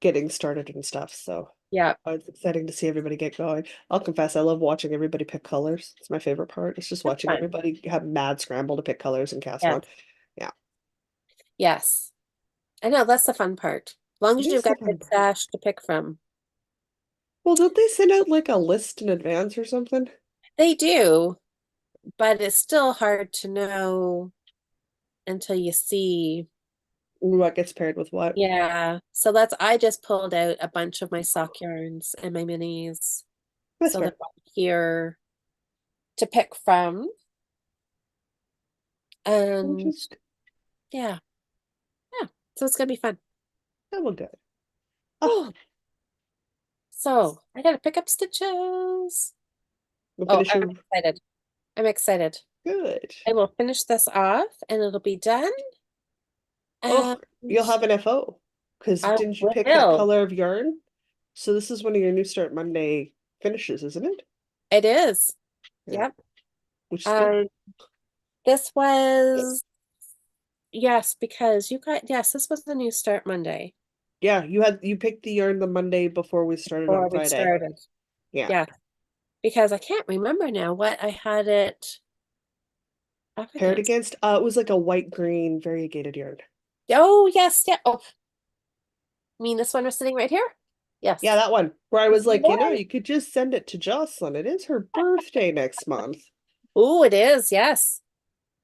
getting started and stuff. So yeah, it's exciting to see everybody get going. I'll confess, I love watching everybody pick colors. It's my favorite part. It's just that's watching fun. everybody have mad scramble to pick colors and cast Yes. on. Yeah, Yes. I know that's the fun part. As long it as you've is the got a fun good part. stash to pick from. Well, don't they send out like a list in advance or something? They do, but it's still hard to know until you see. What gets paired with what? Yeah. I just pulled out a bunch of my sock yarns and my minis. That's So they're fair. all here to pick from. Which And is yeah, yeah. So it's gonna be fun. that will good. Oh, Oh, so I gotta pick up stitches. we'll Oh, finish I'm your excited. I'm excited. good. I will finish this off and it'll be done. Oh, And you'll have an FO. Because I didn't you pick that will. color of yarn? So this is one of your New Start Monday finishes, isn't it? It is. Yeah, Yep. which is good. Um, this was, yes, because you got, yes, this was the New Start Monday Yeah, you picked the yarn the Monday before we started on before we Friday. started. Yeah. Yeah, because I can't remember now what I had it up Paired against. against it was like a white green variegated yarn. Oh, yes, yeah. Oh, you mean this one was sitting right here? Yeah, Yes. that one. Where I This was is the like, one. you could just send it to Jocelyn. It is her birthday next month. Oh, it is. Yes.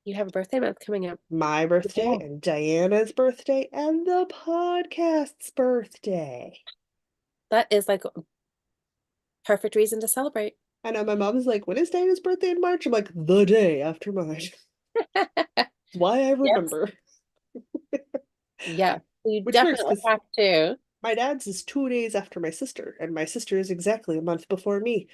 You have a birthday month coming up. My birthday Yeah. and Diana's birthday and the podcast's birthday. That is like a perfect reason to celebrate. I know my mom's like, when is Diana's birthday in March? I'm like, the day after mine. Why I Yes. remember. Yeah. You Which works definitely because have to. my dad's is 2 days after my sister, and my sister is exactly a month before me,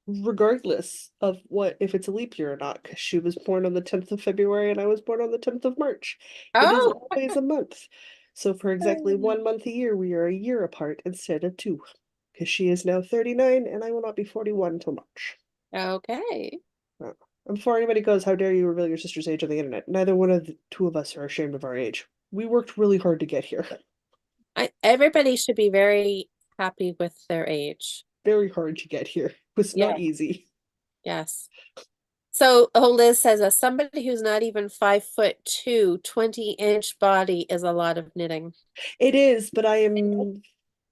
regardless of what if it's a leap year or not, because she was born on the 10th of February and I was born on the 10th of March. It is Oh, always a month. So for exactly 1 month a year, we are a year apart instead of two. Because she is now 39 and I will not be 41 until March. okay. Uh, And before anybody goes, how dare you reveal your sister's age on the internet? Neither one of the two of us are ashamed of our age. We worked really hard to get here. Everybody should be very happy with their age. Very hard to get here. It was Yeah. not easy. Yes. So, oh, Liz says, as somebody who's not even 5'2", 20-inch body is a lot of knitting. It is, but I am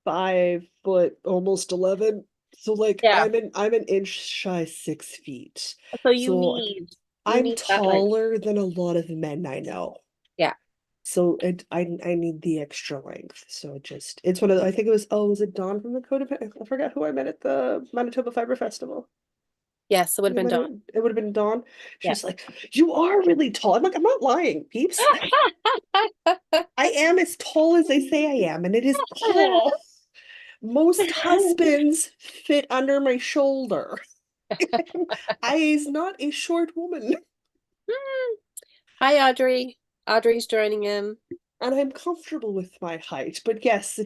5 foot, almost 11. So like Yeah. I'm an inch shy 6 feet. So So you I'm need that length. taller than a lot of men I know. Yeah. So I need the extra length. So it's one of I think it was it Dawn from the Codependent? I forgot who I met at the Manitoba Fiber Festival. Yes, it would have been Dawn. It would have been Dawn. Yeah. She's like, you are really tall. I'm like, I'm not lying, peeps. I am as tall as they say I am, and it is tall. Most husbands fit under my shoulder. I is not a short woman, Hi, Audrey. Audrey's joining in. and I'm comfortable with my height. But yes,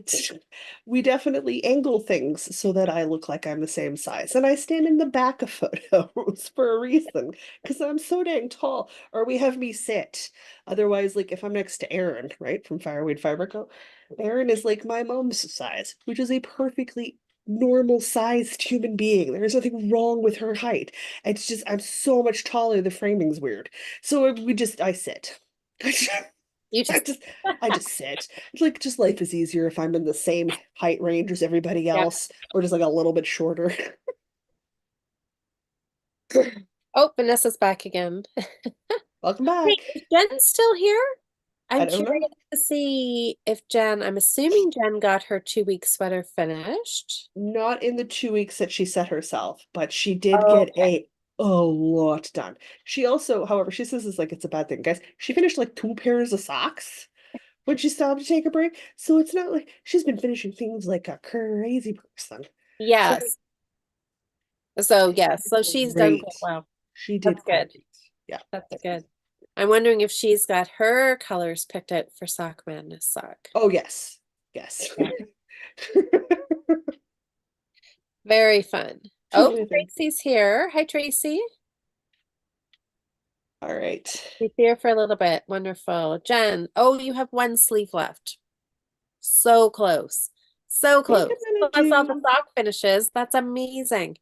we definitely angle things so that I look like I'm the same size. And I stand in the back of photos for a reason, because I'm so dang tall. Or we have me sit. Otherwise, like if I'm next to Erin, right, from Fireweed Fiber Co., Erin is like my mom's size, which is a perfectly normal sized human being. There is nothing wrong with her height. It's just I'm so much taller, the framing's weird. So I sit. You I just, just I just sit. It's like just life is easier if I'm in the same height range as everybody yeah. else, or just like a little bit shorter. Oh, Vanessa's back again. Welcome Wait, back. is Jen still here? I I'm don't curious know. to see if Jen, I'm assuming Jen got her 2 week sweater finished. Not in the 2 weeks that she set herself, but she did get Okay. a lot done. She also, however, she says it's like it's a bad thing, guys. She finished like 2 pairs of socks when she stopped to take a break. So it's not like she's been finishing things like a crazy person. So Yes. So she yes, did so she's done great. quite well. She That's did good. great. Yeah. That's good. I'm wondering if she's got her colors picked out for Sock Madness sock. Oh yes. Yes. Yeah. Very fun. Too Oh, many things. Tracy's here. Hi, Tracy. All right. She's here for a little bit. Wonderful. Jen, oh, you have one sleeve left. So close. So I think close. I'm gonna Plus all the do. sock finishes. That's amazing.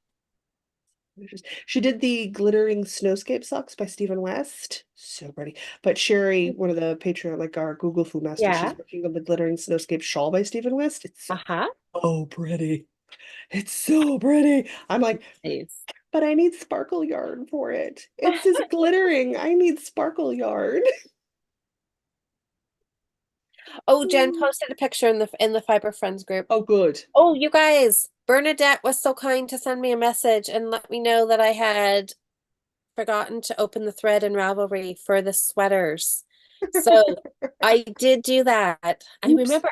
She did the glittering snowscape socks by Stephen West. So pretty. But Sherry, one of the Patreon, like our Google Food Master, Yeah. she's working on the glittering snowscape shawl by Stephen West. It's Uh-huh. so pretty. It's so pretty. I'm like, Please. but I need sparkle yarn for it. It says glittering. I need sparkle yarn. Oh, Jen posted a picture in the Fiber Friends group. Oh, good. Oh, you guys, Bernadette was so kind to send me a message and let me know that I had forgotten to open the thread in Ravelry for the sweaters. So I did do that. I Oops. remember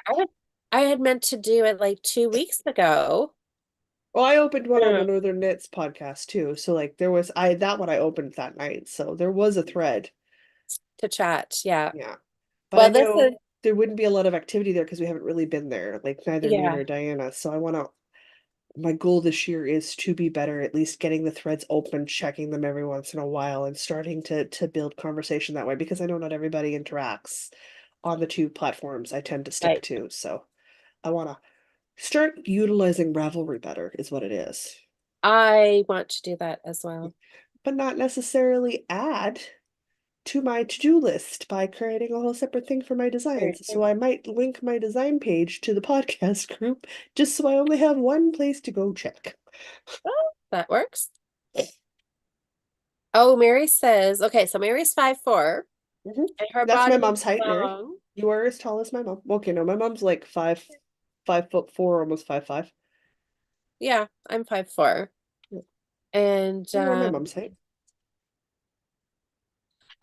I had meant to do it like 2 weeks ago. Well, I opened one on the Yeah. Northern Knits podcast too. So like there was I that one I opened that night. So there was a thread. To chat. Yeah. Yeah. But I Well, this is, know there wouldn't be a lot of activity there because we haven't really been there, like neither me yeah, nor Diana. So I want to, my goal this year is to be better, at least getting the threads open, checking them every once in a while, and starting to build conversation that way because I know not everybody interacts on the two platforms I tend to stick right. to. So I want to start utilizing Ravelry better, is what it is. I want to do that as well. But not necessarily add to my to-do list by creating a whole separate thing for my Very designs. So true. I might link my design page to the podcast group just so I only have one place to go check. Oh, that works. Oh, Mary says, okay, so Mary's 5'4" Mhm. and her That's my body is mom's height, Mary. long. You are as tall as my mom. Okay, no, my mom's like 5'4", almost 5'5". Yeah, I'm 5'4". And You are my mom's height.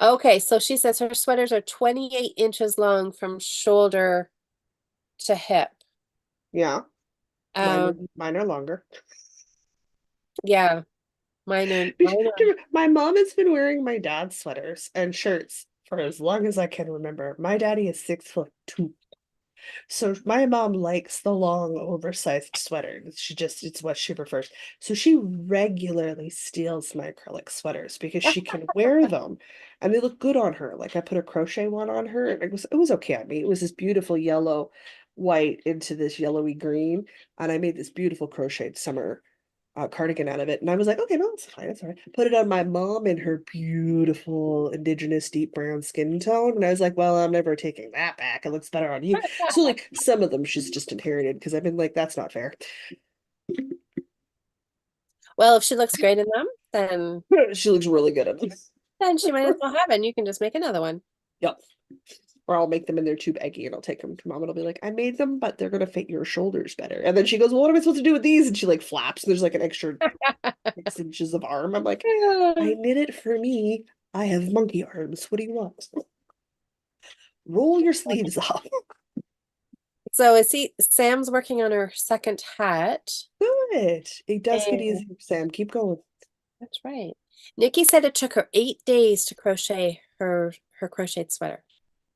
okay, so she says her sweaters are 28 inches long from shoulder to hip. Yeah, Um, mine are longer. yeah, mine are, My mom has been wearing my dad's sweaters and shirts for as long as I can remember. My daddy is 6'2". So my mom likes the long, oversized sweater. It's what she prefers. So she regularly steals my acrylic sweaters because she can wear them and they look good on her. Like I put a crochet one on her and it was okay on me. It was this beautiful yellow, white into this yellowy green. And I made this beautiful crocheted summer cardigan out of it. And I was like, okay, no, it's fine. It's all right. Put it on my mom in her beautiful indigenous deep brown skin tone. And I was like, well, I'm never taking that back. It looks better on you. So like some of them she's just inherited because I've been like, that's not fair. well, if she looks great in them, then She looks really good at them. she might as well have it, and you can just make another one. Yep. Or I'll make them and they're too baggy and I'll take them to mom and I'll be like, I made them, but they're gonna fit your shoulders better. And then she goes, well, what am I supposed to do with these? And she like flaps and there's like an extra 6 inches of arm. I'm like, I knit it for me. I have monkey arms. What do you want? Roll your sleeves up. So is Sam's working on her second hat. Good. It does get And easier, Sam. Keep going. that's right. Nikki said it took her 8 days to crochet her crocheted sweater.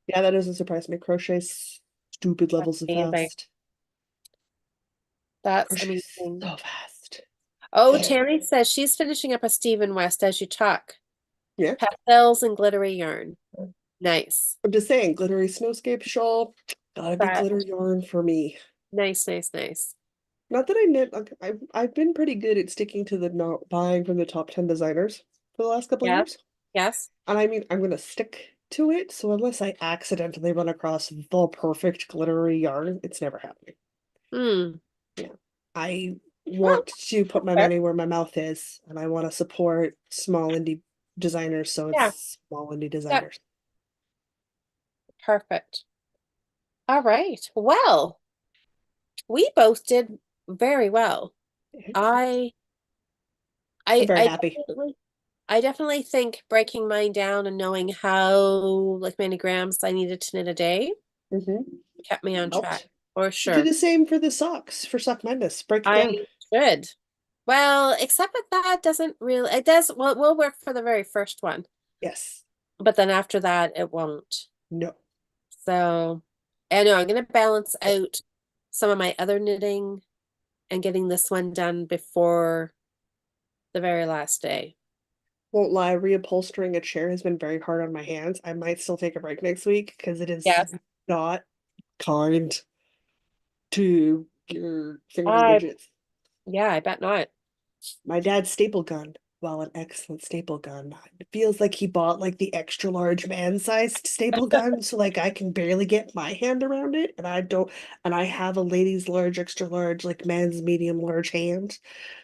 Yeah, that doesn't surprise me. Crochet's stupid That's levels of amazing. fast. That's Crochet's amazing. so fast. Oh, Tammy says she's finishing up a Stephen West as you talk. Yeah. Pastels and glittery yarn. Nice. I'm just saying, glittery snowscape shawl. Gotta be That glitter yarn for me. nice, nice, nice. Not that I knit, like, I've been pretty good at sticking to the not buying from the top 10 designers for the last couple of Yes, years. yes. And I mean, I'm gonna stick to it. So unless I accidentally run across the perfect glittery yarn, it's never happening. Hmm. Yeah. I Well, want to put my fair. money where my mouth is, and I want to support small indie designers, so Yeah. it's small indie Yep. designers. Perfect. All right. Well, we both did very well. Excellent. I I'm I very I happy. I definitely think breaking mine down and knowing how like many grams I needed to knit a day Hmm. kept me on track Helped. for Do sure. the same for the socks for Sock Madness. Break it I down. should. Well, except that that doesn't really it does well it will work for the very first one, Yes. but then after that it won't. No. So I know I'm gonna balance out some of my other knitting and getting this one done before the very last day. Won't lie, reupholstering a chair has been very hard on my hands. I might still take a break next week because it is Yes. not kind to your finger I digits. yeah, I bet not. My dad's staple gun, well, an excellent staple gun. It feels like he bought like the extra large man-sized staple gun, so like I can barely get my hand around it, and I don't, and I have a lady's large, extra large, like man's medium large hand.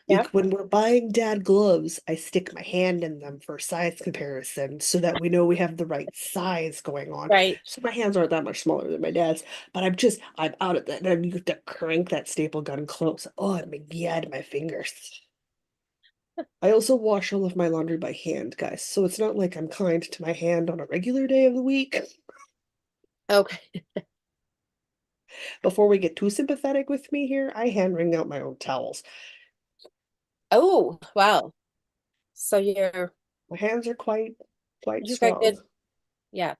Like Yeah. when we're buying dad gloves, I stick my hand in them for size comparison so that we know we have the right size going on. Right. So my hands aren't that much smaller than my dad's, but I'm out at that, and then you have to crank that staple gun close. Oh, it makes me out of my fingers. I also wash all of my laundry by hand, guys, so it's not like I'm kind to my hand on a regular day of the week. Okay. Before we get too sympathetic with me here, I hand wring out my own towels. Oh, wow. So My hands are quite you've got strong. good, yeah.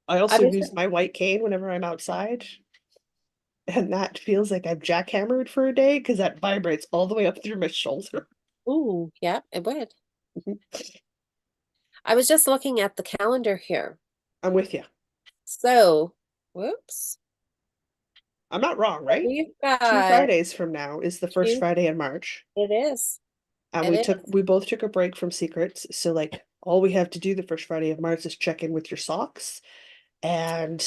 I I also was use my white cane whenever I'm outside, and that feels like I've jackhammered for a day because that vibrates all the way up through my shoulder. ooh, yeah, it would. Mhm. I was just looking at the calendar here. I'm with you. So, whoops. I'm not wrong, right? We've Two got Fridays from now is the first two. Friday in March. It is. And It is. we both took a break from secrets. So like all we have to do the first Friday of March is check in with your socks and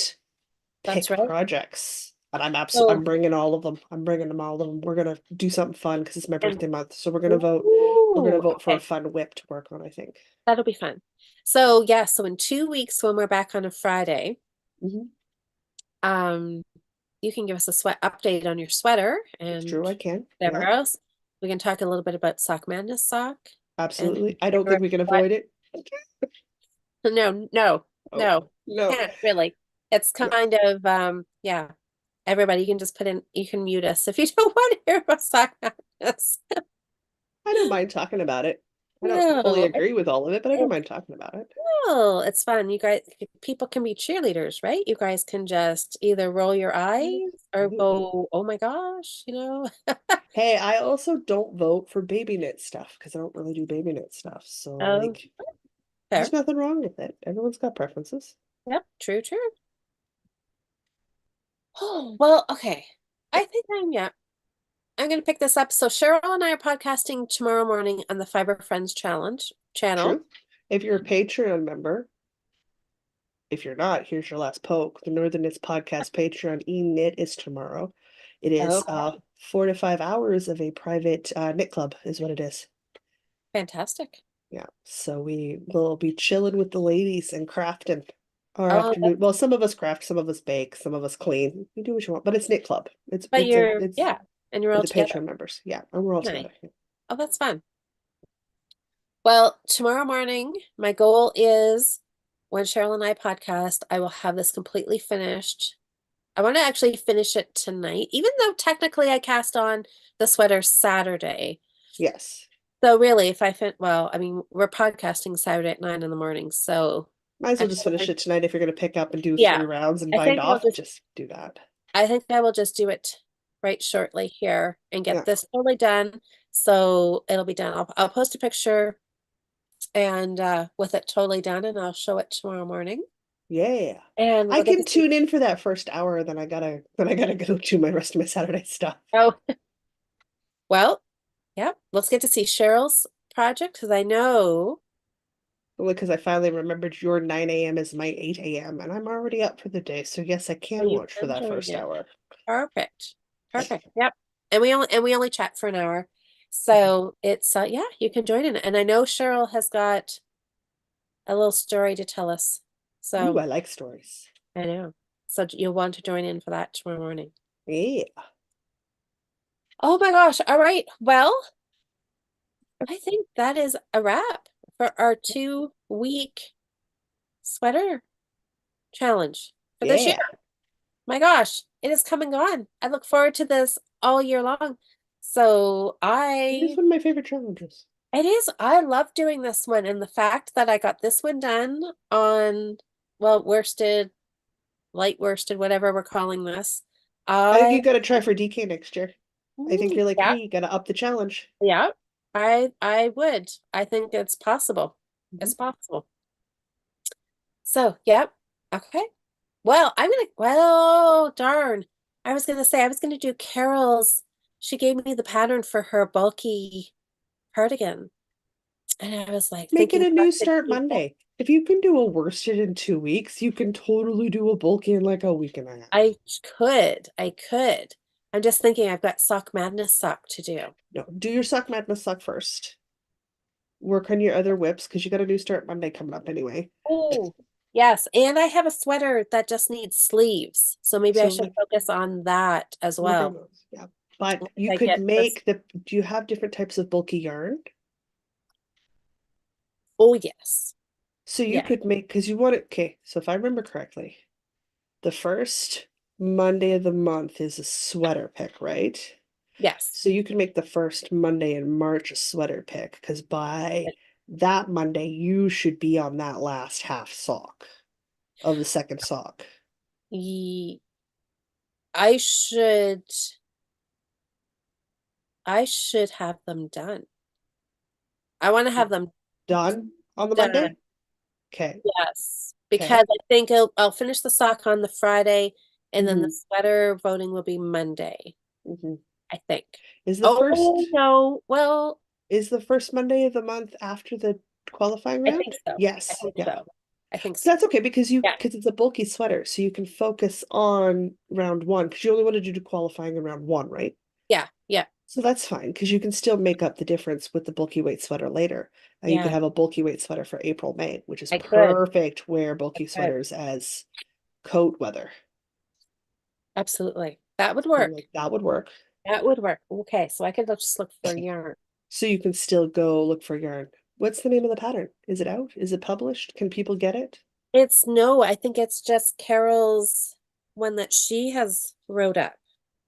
That's pick right. projects. And I'm So, bringing all of them. I'm bringing them all of them. We're gonna do something fun because it's my and birthday month. So we're gonna vote. We're gonna ooh, vote for a okay. fun whip to work on, I think. That'll be fun. So, yeah, so in 2 weeks when we're back on a Friday, Hmm. um, you can give us a sweat update on your sweater It's and true, I can. whatever Yeah, else. We can talk a little bit about Sock Madness sock and absolutely. I don't figure think out we can what. avoid it. No, no, Oh, no, no, can't really. It's no. kind of yeah. Everybody, you can just put in, you can mute us if you don't want to hear about Sock Madness. I don't mind talking about it. I don't fully No, agree with all of it, but I don't it's mind talking about it. cool. It's fun. You guys, people can be cheerleaders, right? You guys can just either roll your eyes or go, oh my gosh, you know? Hey, I also don't vote for baby knit stuff because I don't really do baby knit stuff. So, Oh, like, there's fair. nothing wrong with it. Everyone's got preferences. Yep, true, true. Oh, well, okay. I think yeah. I'm gonna pick this up. So Cheryl and I are podcasting tomorrow morning on the Fiber Friends Challenge channel. True. If you're a Patreon member, if you're not, here's your last poke. The Northern Knits Podcast Patreon e-knit is tomorrow. It is Okay. 4 to 5 hours of a private knit club, is what it is. Fantastic. Yeah. So we will be chilling with the ladies and crafting our Oh, afternoon. Well, some of us craft, some of us bake, some of us clean. You do what you want, but it's knit club. but you're, It's yeah, and you're for all the together. Patreon members. Yeah, and we're all Nice. together. Oh, that's fun. Well, tomorrow morning, my goal is when Cheryl and I podcast, I will have this completely finished. I want to actually finish it tonight, even though technically I cast on the sweater Saturday. Yes. So really, if I fin well, I mean, we're podcasting Saturday at 9 in the morning, so Might as I well just finish it tonight if you're going to pick up and do yeah, 3 rounds and I bind think I'll off. just Just do that. I think I will just do it right shortly here and get Yeah. this totally done. So it'll be done. I'll post a picture and with it totally done and I'll show it tomorrow morning. Yeah. And I we'll get to can see. tune in for that first hour, then I gotta go do my rest of my Saturday stuff. Oh, well, yeah, let's get to see Cheryl's project because I know Only because I finally remembered your 9 a.m. is my 8 a.m. and I'm already up for the day. So yes, I So can you watch for can that join first in. hour. Perfect. Perfect. Yep. And we only chat for an hour. Mhm. So it's yeah, you can join in. And I know Cheryl has got a little story to tell us. Ooh, So I like stories. I know. So you'll want to join in for that tomorrow morning. Yeah. Oh my gosh. All right. Well, I think that is a wrap for our 2 week sweater challenge for this year. Yeah. My gosh, it is coming on. I look forward to this all year long. So It is one of my favorite challenges. it is, I love doing this one. And the fact that I got this one done on, well, worsted, light worsted, whatever we're calling this. I think I, you got to try for DK next year. I think you're like yeah, me. You got to up the challenge. yeah, I would. I think it's possible. Mhm. It's possible. So, yep. Okay. Well, well, darn. I was gonna say I was gonna do Carol's. She gave me the pattern for her bulky cardigan. And I was like Make it thinking, a what new could start she get? Monday. If you can do a worsted in 2 weeks, you can totally do a bulky in like a week and a half. I could. I'm just thinking I've got Sock Madness sock to do. No, do your sock madness sock first. Work on your other whips because you got a new start Monday coming up anyway. Oh, yes. And I have a sweater that just needs sleeves. So maybe I So should like focus on that as work on well. those. Yeah. But Once you I could get this. make the, do you have different types of bulky yarn? Oh, yes. So you Yeah. could make, because you want it, okay, so if I remember correctly, the first Monday of the month is a sweater pick, right? Yes. So you can make the first Monday in March a sweater pick, because by that Monday, you should be on that last half sock of the second sock. Ye- I should I should have them done. I want to have them Done on the done. Monday? Okay. Yes, Okay. because I think I'll finish the sock on the Friday, and then the hmm sweater voting will be Monday, hmm I think. Is the Oh first no, well, is the first Monday of the month after the qualifying I think round? so. I Yes. think Yeah. so. I think so. That's okay because Yeah, it's a bulky sweater, so you can focus on round one because you only want to do qualifying in round one, right? yeah, yeah, So that's fine because you can still make up the difference with the bulky weight sweater later. You could yeah. have a bulky weight sweater for April, May, which is I could. perfect wear I bulky could. sweaters as coat weather. Absolutely. That would So I'm work. like that would work. That would work. Okay, so I could just look for yarn. So you can still go look for yarn. What's the name of the pattern? Is it out? Is it published? Can people get it? It's no, I think it's just Carol's one that she has wrote up.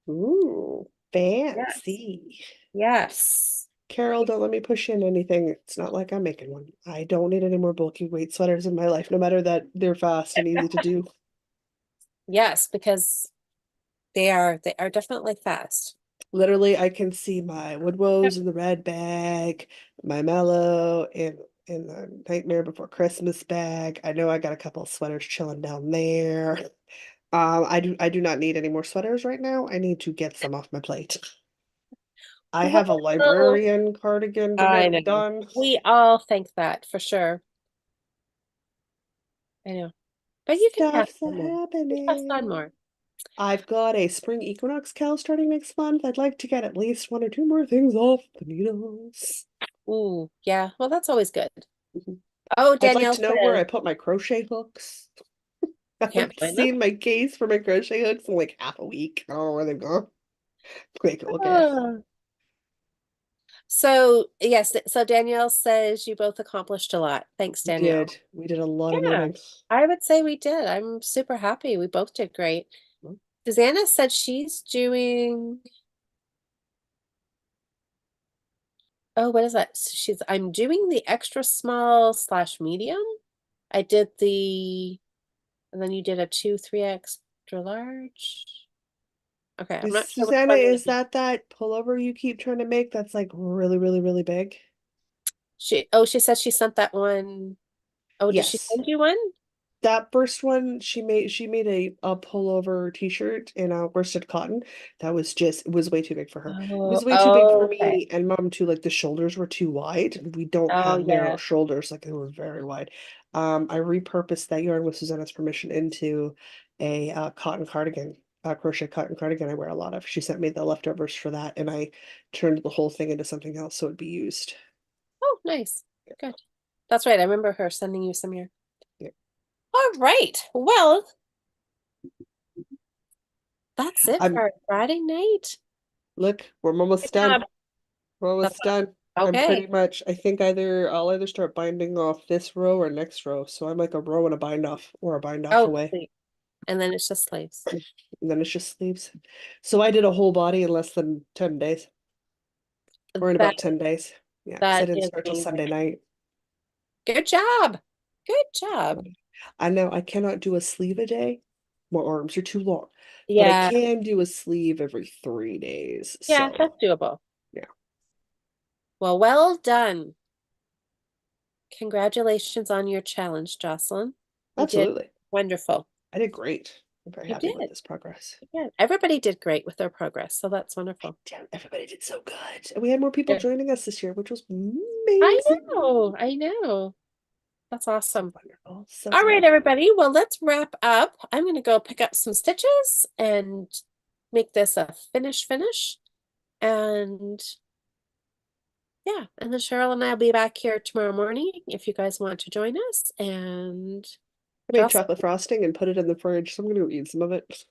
Ooh, Yes. fancy. Yes. Carol, don't let me push in anything. It's not like I'm making one. I don't need any more bulky weight sweaters in my life, no matter that they're fast and easy to do. Yes, because they are definitely fast. Literally, I can see my Wood Yep. Woes in the red bag, my Mellow in the Nightmare Before Christmas bag. I know I got a couple of sweaters chilling down there. I do not need any more sweaters right now. I need to get some off my plate. I have a Well, librarian cardigan to I get know. done. We all think that for sure. I know. But you can pass Stuff's on more. You can pass on happening. more. I've got a spring equinox cal starting next month. I'd like to get at least one or two more things off the needles. Ooh, yeah. Well, that's always good. Mhm. Oh, I'd like Danielle to know where I says, put my crochet hooks. I can't haven't find them. seen my case for my crochet hooks in like half a week. I don't know where they've gone. Quick, okay. Ah. So, yes, so Danielle says you both accomplished a lot. Thanks, Danielle. We did a lot of Yeah, knitting. I would say we did. I'm super happy. We both did great. Susanna said she's doing, oh, what is that? I'm doing the extra small slash medium. I did and then you did a 2, 3 extra large. Okay, I'm not Is sure which Susanna, one is that pullover you keep trying to make that's like really, really, really big? she said she sent that one. Oh, did she Yes. send you one? that first one she made a pullover t-shirt in worsted cotton that was just, it was way too big for her. It was way too big for Okay. me and mom too. Like the shoulders were too wide. We don't Oh, have narrow yeah. shoulders, like they were very wide. I repurposed that yarn with Susanna's permission into a cotton cardigan, crochet cotton cardigan I wear a lot of. She sent me the leftovers for that, and I turned the whole thing into something else so it'd be used. Oh, nice. Good. That's right. I remember her sending you some yarn. Yeah. All right. Well, that's it I'm for Friday night. Look, we're Good almost job. done. We're That's almost done. I'm okay. pretty much, I think I'll either start binding off this row or next row. So I'm like a row and a bind off or a bind off Oh, away. sweet. And then it's just sleeves. And then it's just sleeves. So I did a whole body in less than 10 days. Or in That about 10 days. Yeah, because I that didn't is start till amazing. Sunday night. Good job. Good job. I know I cannot do a sleeve a day. My arms are too long. But I Yeah. can do a sleeve every 3 days. Yeah, So that's doable. yeah, Well, well done. Congratulations on your challenge, Jocelyn. You did absolutely. wonderful. I did great. I'm very You happy with did. this progress. Yeah. Everybody did great with their progress, so that's wonderful. Damn, everybody did so good. And we had more people Good. joining us this year, which was I amazing. know. I know. That's So awesome. wonderful. So All right, wonderful. everybody. Well, let's wrap up. I'm going to go pick up some stitches and make this a finish. And yeah, and then Cheryl and I will be back here tomorrow morning if you guys want to join us. And I made just chocolate frosting and put it in the fridge, so I'm gonna go eat some of it.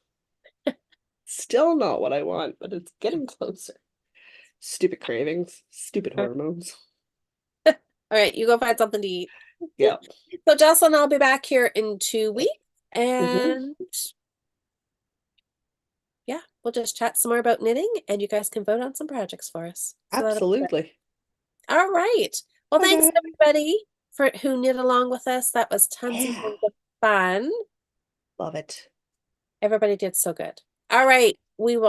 Still not what I want, but it's getting closer. Stupid cravings, stupid all hormones. right, you go find something to eat. Yeah. So Jocelyn, I'll be back here in 2 weeks, Hmm. and yeah, we'll just chat some more about knitting, and you guys can vote on some projects for us. So that'll be good. Absolutely. All right. Well, thanks Okay. everybody for who knit along with us. That was tons and Yeah. tons of fun. Love it. Everybody did so good. All right. We will